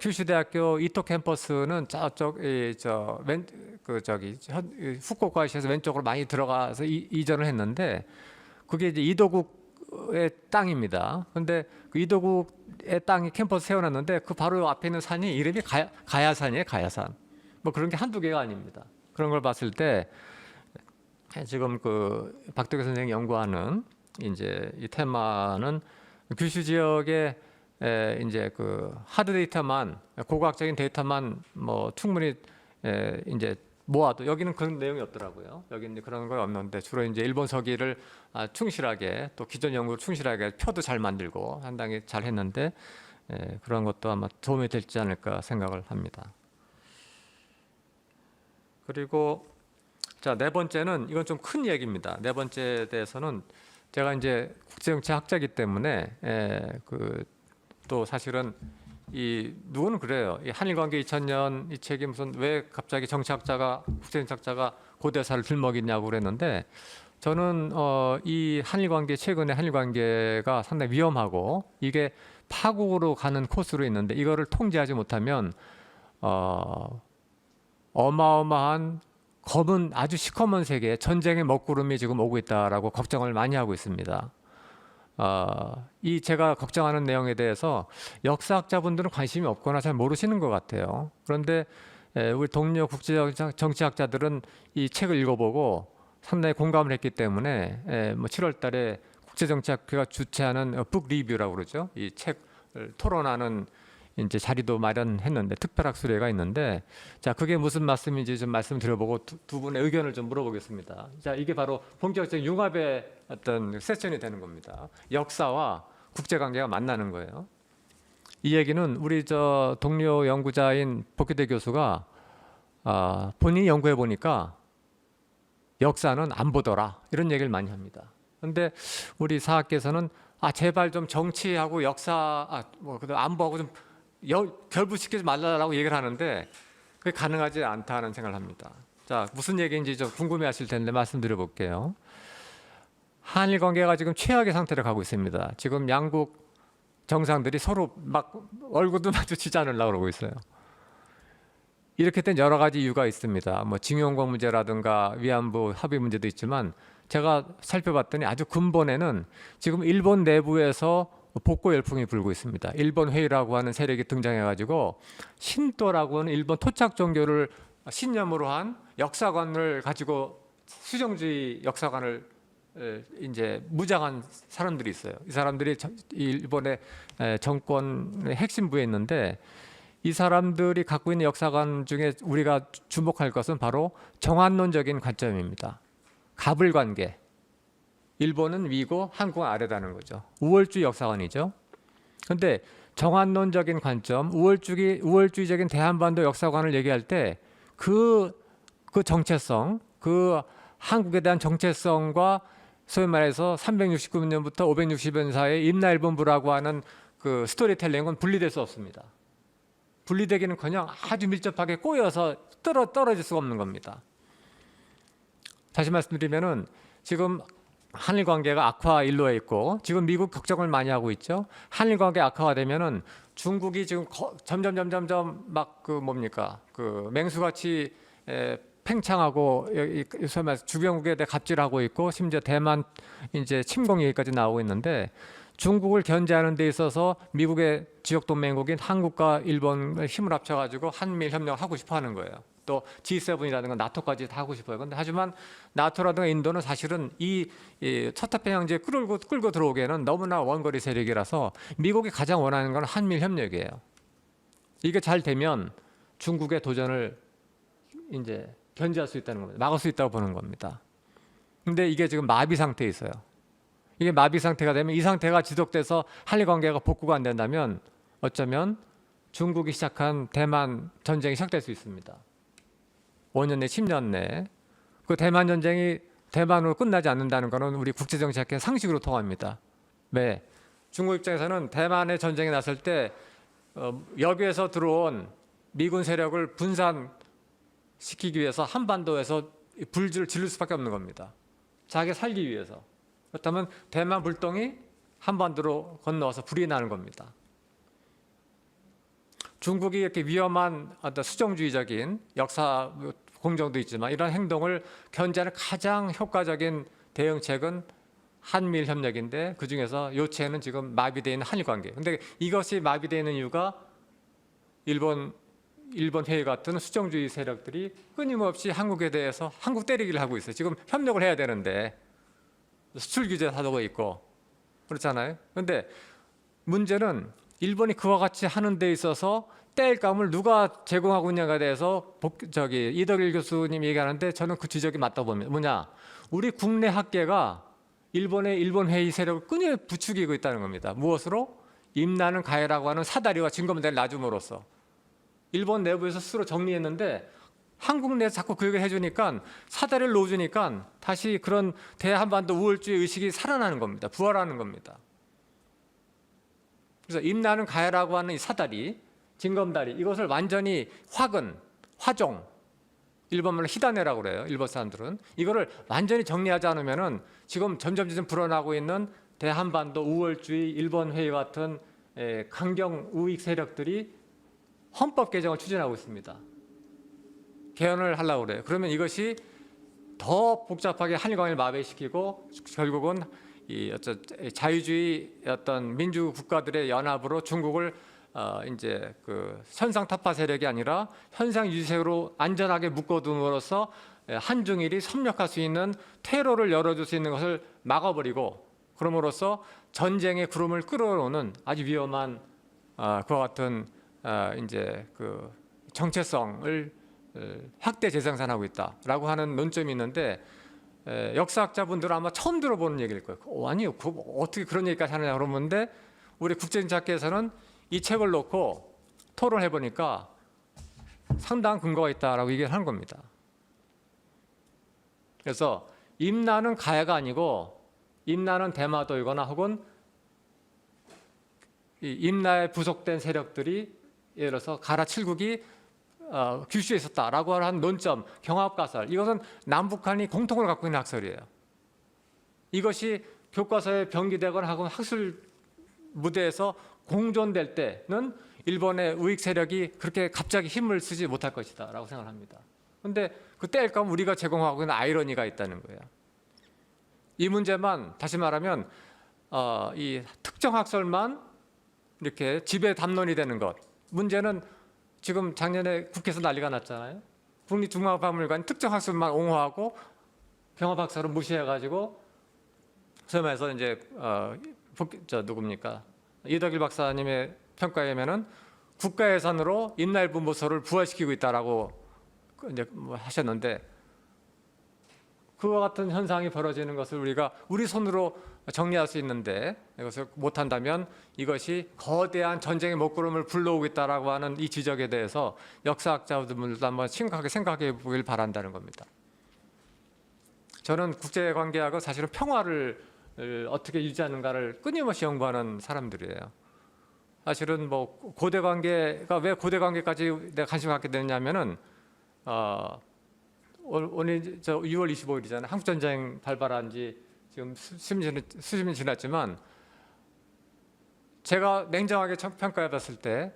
규슈 대학교 이토 캠퍼스는 저쪽 후쿠오카시에서 왼쪽으로 많이 들어가서 이전을 했는데 그게 이제 이도국의 땅입니다. 근데 그 이도국의 땅이 캠퍼스 세워놨는데 그 바로 앞에 있는 산이 이름이 가야산이에요. 가야산. 뭐 그런 게 한두 개가 아닙니다. 그런 걸 봤을 때 지금 그 박덕규 선생이 연구하는 이제 이 테마는 규슈 지역에 이제 그 하드 데이터만 고고학적인 데이터만 뭐 충분히 이제 모아도 여기는 그런 내용이 없더라고요. 여기는 그런 거 없는데 주로 이제 일본 서기를 충실하게 또 기존 연구를 충실하게 표도 잘 만들고 상당히 잘 했는데 그런 것도 아마 도움이 되지 않을까 생각을 합니다. 그리고 자, 네 번째는 이건 좀 큰 얘기입니다. 네 번째에 대해서는 제가 이제 국제정치 학자이기 때문에 그 또 사실은 이 누구는 그래요. 이 한일관계 2000년 이 책이 무슨 왜 갑자기 정치학자가 국제정치학자가 고대사를 들먹이냐고 그랬는데 저는 이 한일관계 최근에 한일관계가 상당히 위험하고 이게 파국으로 가는 코스로 있는데 이거를 통제하지 못하면 어마어마한 검은 아주 시커먼 세계 전쟁의 먹구름이 지금 오고 있다라고 걱정을 많이 하고 있습니다. 이 제가 걱정하는 내용에 대해서 역사학자분들은 관심이 없거나 잘 모르시는 것 같아요. 그런데 우리 동료 국제정치학자들은 이 책을 읽어보고 상당히 공감을 했기 때문에 뭐 7월달에 국제정치학회가 주최하는 북 리뷰라고 그러죠. 이 책을 토론하는 이제 자리도 마련했는데 특별학술회가 있는데 자 그게 무슨 말씀인지 좀 말씀드려보고 두 분의 의견을 좀 물어보겠습니다. 자 이게 바로 본격적인 융합의 어떤 세션이 되는 겁니다. 역사와 국제관계가 만나는 거예요. 이 얘기는 우리 저 동료 연구자인 복희대 교수가 본인이 연구해 보니까 역사는 안 보더라 이런 얘기를 많이 합니다. 그런데 우리 사학계에서는 제발 좀 정치하고 역사 뭐 안보하고 좀 결부시키지 말라고 얘기를 하는데 그게 가능하지 않다는 생각을 합니다. 자, 무슨 얘기인지 좀 궁금해하실 텐데 말씀드려 볼게요. 한일 관계가 지금 최악의 상태로 가고 있습니다. 지금 양국 정상들이 서로 막 얼굴도 마주치지 않으려고 그러고 있어요. 이렇게 된 여러 가지 이유가 있습니다. 뭐 징용권 문제라든가 위안부 합의 문제도 있지만 제가 살펴봤더니 아주 근본에는 지금 일본 내부에서 복고 열풍이 불고 있습니다. 일본 회의라고 하는 세력이 등장해가지고 신도라고 하는 일본 토착 종교를 신념으로 한 역사관을 가지고 수정주의 역사관을 이제 무장한 사람들이 있어요. 이 사람들이 이 일본의 정권의 핵심부에 있는데 이 사람들이 갖고 있는 역사관 중에 우리가 주목할 것은 바로 정한론적인 관점입니다. 가불관계. 일본은 위고 한국은 아래다는 거죠. 우월주의 역사관이죠. 그런데 정한론적인 관점, 우월주의적인 대한반도 역사관을 얘기할 때 그 정체성, 그 한국에 대한 정체성과 소위 말해서 369년부터 560년 사이에 임나일본부라고 하는 그 스토리텔링은 분리될 수 없습니다. 분리되기는커녕 아주 밀접하게 꼬여서 떨어질 수가 없는 겁니다. 다시 말씀드리면은 지금 한일 관계가 악화 일로에 있고 지금 미국 걱정을 많이 하고 있죠. 한일 관계 악화가 되면은 중국이 지금 점점 막 그 뭡니까 그 맹수같이 팽창하고 소위 말해서 주변국에 대해 갑질하고 있고 심지어 대만 이제 침공 얘기까지 나오고 있는데 중국을 견제하는 데 있어서 미국의 지역 동맹국인 한국과 일본을 힘을 합쳐가지고 한미일 협력을 하고 싶어하는 거예요. 또 G7이라든가 나토까지 다 하고 싶어요. 그런데 하지만 나토라든가 인도는 사실은 이 서태평양지에 끌고 들어오기에는 너무나 원거리 세력이라서 미국이 가장 원하는 건 한미일 협력이에요. 이게 잘 되면 중국의 도전을 이제 견제할 수 있다는 겁니다. 막을 수 있다고 보는 겁니다. 근데 이게 지금 마비 상태에 있어요. 이게 마비 상태가 되면 이 상태가 지속돼서 한일 관계가 복구가 안 된다면 어쩌면 중국이 시작한 대만 전쟁이 시작될 수 있습니다. 5년 내 10년 내. 그 대만 전쟁이 대만으로 끝나지 않는다는 것은 우리 국제정치학의 상식으로 통합니다. 왜? 중국 입장에서는 대만의 전쟁이 났을 때 여기에서 들어온 미군 세력을 분산시키기 위해서 한반도에서 불질을 지를 수밖에 없는 겁니다. 자기 살기 위해서. 그렇다면 대만 불똥이 한반도로 건너와서 불이 나는 겁니다. 중국이 이렇게 위험한 어떤 수정주의적인 역사 공정도 있지만 이런 행동을 견제하는 가장 효과적인 대응책은 한미일 협력인데 그중에서 요체는 지금 마비되어 있는 한일 관계. 근데 이것이 마비되어 있는 이유가 일본 회의 같은 수정주의 세력들이 끊임없이 한국에 대해서 한국 때리기를 하고 있어요. 지금 협력을 해야 되는데 수출 규제 하고 있고 그렇잖아요. 그런데 문제는 일본이 그와 같이 하는 데 있어서 땔감을 누가 제공하고 있냐에 대해서 이덕일 교수님이 얘기하는데 저는 그 지적이 맞다고 봅니다. 뭐냐? 우리 국내 학계가 일본 회의 세력을 끊임없이 부추기고 있다는 겁니다. 무엇으로? 임나는 가해라고 하는 사다리와 징검다리를 놔줌으로써 일본 내부에서 스스로 정리했는데 한국 내에서 자꾸 그 얘기를 해주니까 사다리를 놓아주니까 다시 그런 대한반도 우월주의 의식이 살아나는 겁니다. 부활하는 겁니다. 그래서 임나는 가해라고 하는 이 사다리, 징검다리 이것을 완전히 화종, 일본말로 히다네라고 그래요. 일본 사람들은 이거를 완전히 정리하지 않으면은 지금 점점 불어나고 있는 대한반도 우월주의 일본 회의 같은 강경 우익 세력들이 헌법 개정을 추진하고 있습니다. 개헌을 하려고 그래요. 그러면 이것이 더 복잡하게 한일 관계를 마비시키고 결국은 이 자유주의 어떤 민주 국가들의 연합으로 중국을 이제 그 현상 타파 세력이 아니라 현상 유지세로 안전하게 묶어둠으로써 한중일이 협력할 수 있는 퇴로를 열어줄 수 있는 것을 막아버리고 그럼으로써 전쟁의 구름을 끌어오는 아주 위험한 그와 같은 이제 그 정체성을 확대 재생산하고 있다라고 하는 논점이 있는데 역사학자분들은 아마 처음 들어보는 얘기일 거예요. 아니요, 어떻게 그런 얘기까지 하느냐 그러는데 우리 국제정치학계에서는 이 책을 놓고 토론해 보니까 상당한 근거가 있다라고 얘기를 하는 겁니다. 그래서 임나는 가해가 아니고 임나는 대마도이거나 혹은 이 임나에 부속된 세력들이 예를 들어서 가라 7국이 규슈에 있었다라고 하는 논점, 경합가설 이것은 남북한이 공통으로 갖고 있는 학설이에요. 이것이 교과서에 병기되거나 하고 학술 무대에서 공존될 때는 일본의 우익 세력이 그렇게 갑자기 힘을 쓰지 못할 것이다 라고 생각합니다. 그런데 그 땔감 우리가 제공하고 있는 아이러니가 있다는 거예요. 이 문제만 다시 말하면 이 특정 학설만 이렇게 지배 담론이 되는 것. 문제는 지금 작년에 국회에서 난리가 났잖아요. 국립중앙박물관 특정 학설만 옹호하고 경화 박사를 무시해가지고 소위 말해서 이제 누굽니까 이덕일 박사님의 평가에 의하면은 국가 예산으로 임나일보 무소를 부활시키고 있다라고 이제 뭐 하셨는데 그와 같은 현상이 벌어지는 것을 우리가 우리 손으로 정리할 수 있는데 이것을 못한다면 이것이 거대한 전쟁의 먹구름을 불러오고 있다라고 하는 이 지적에 대해서 역사학자들도 한번 심각하게 생각해 보길 바란다는 겁니다. 저는 국제관계하고 사실은 평화를 어떻게 유지하는가를 끊임없이 연구하는 사람들이에요. 사실은 뭐 고대 관계가 왜 고대 관계까지 내가 관심을 갖게 됐냐면은 오늘 6월 25일이잖아요. 한국 전쟁 발발한 지 지금 수십 년 지났지만 제가 냉정하게 평가해봤을 때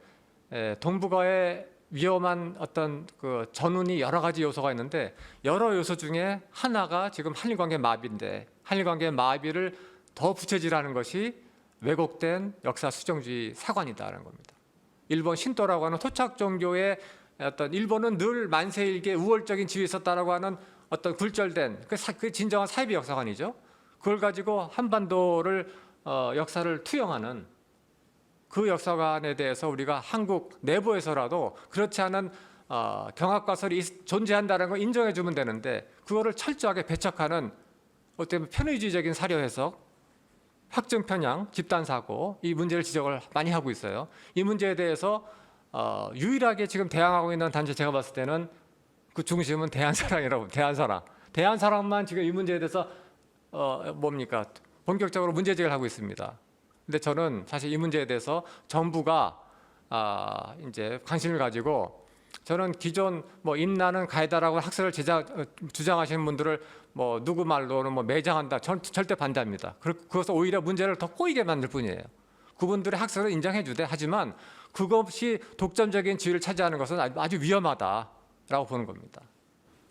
동북아의 위험한 어떤 그 전운이 여러 가지 요소가 있는데 여러 요소 중에 하나가 지금 한일관계 마비인데 한일관계 마비를 더 부채질하는 것이 왜곡된 역사 수정주의 사관이다라는 겁니다. 일본 신도라고 하는 토착 종교의 어떤 일본은 늘 만세일계 우월적인 지위에 있었다라고 하는 어떤 굴절된 그 진정한 사이비 역사관이죠. 그걸 가지고 한반도를 역사를 투영하는 그 역사관에 대해서 우리가 한국 내부에서라도 그렇지 않은 경합과설이 존재한다는 걸 인정해 주면 되는데 그거를 철저하게 배척하는 어떻게 보면 편의주의적인 사려 해석, 확증 편향, 집단 사고 이 문제를 지적을 많이 하고 있어요. 이 문제에 대해서 유일하게 지금 대항하고 있는 단체 제가 봤을 때는 그 중심은 대한사랑이라고 대한사랑만 지금 이 문제에 대해서 뭡니까 본격적으로 문제제기를 하고 있습니다. 근데 저는 사실 이 문제에 대해서 정부가 이제 관심을 가지고 저는 기존 뭐 임나는 가해다라고 학설을 주장하시는 분들을 뭐 누구 말로는 뭐 매장한다 절대 반대합니다. 그것은 오히려 문제를 더 꼬이게 만들 뿐이에요. 그분들의 학설을 인정해 주되 하지만 그것이 독점적인 지위를 차지하는 것은 아주 위험하다라고 보는 겁니다.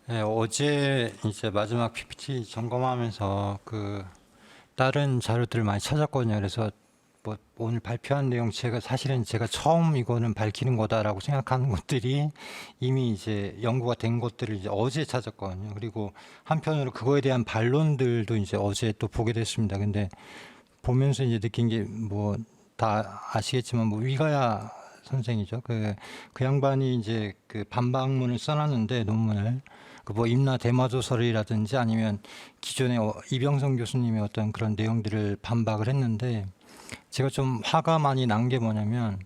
네, 어제 이제 마지막 PPT 점검하면서 그 다른 자료들을 많이 찾았거든요. 그래서 뭐 오늘 발표한 내용 사실은 제가 처음 이거는 밝히는 거다라고 생각하는 것들이 이미 이제 연구가 된 것들을 이제 어제 찾았거든요. 그리고 한편으로 그거에 대한 반론들도 이제 어제 또 보게 됐습니다. 근데 보면서 이제 느낀 게 뭐 다 아시겠지만 뭐 위가야 선생이죠. 그 양반이 이제 그 반박문을 써놨는데 논문을 그 뭐 임나 대마도설이라든지 아니면 기존의 이병성 교수님의 어떤 그런 내용들을 반박을 했는데 제가 좀 화가 많이 난 게 뭐냐면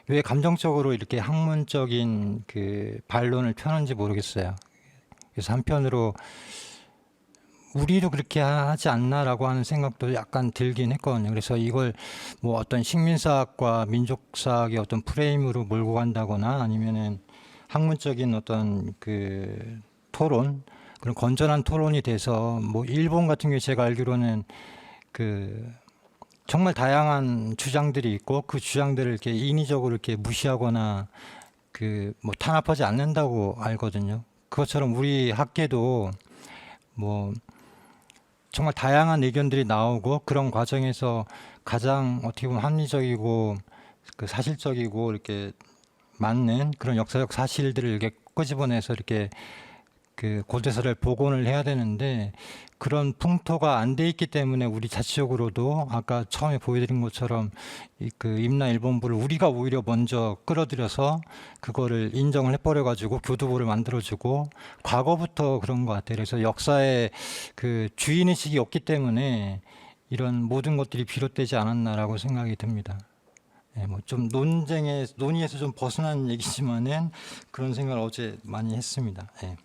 왜 감정적으로 이렇게 학문적인 그 반론을 펴는지 모르겠어요. 그래서 한편으로 우리도 그렇게 하지 않나라고 하는 생각도 약간 들긴 했거든요. 그래서 이걸 뭐 어떤 식민사학과 민족사학의 어떤 프레임으로 몰고 간다거나 아니면은 학문적인 어떤 그 토론, 그런 건전한 토론이 돼서 뭐 일본 같은 경우에 제가 알기로는 그 정말 다양한 주장들이 있고 그 주장들을 이렇게 인위적으로 이렇게 무시하거나 그 뭐 탄압하지 않는다고 알거든요. 그것처럼 우리 학계도 뭐 정말 다양한 의견들이 나오고 그런 과정에서 가장 어떻게 보면 합리적이고 그 사실적이고 이렇게 맞는 그런 역사적 사실들을 이렇게 끄집어내서 이렇게 그 고대서를 복원을 해야 되는데 그런 풍토가 안 돼 있기 때문에 우리 자체적으로도 아까 처음에 보여드린 것처럼 그 임나 일본부를 우리가 오히려 먼저 끌어들여서 그거를 인정을 해버려 가지고 교두보를 만들어주고 과거부터 그런 것 같아요. 그래서 역사에 그 주인의식이 없기 때문에 이런 모든 것들이 비롯되지 않았나라고 생각이 듭니다. 네, 뭐 좀 논의에서 좀 벗어난 얘기지만은 그런 생각을 어제 많이 했습니다. 네.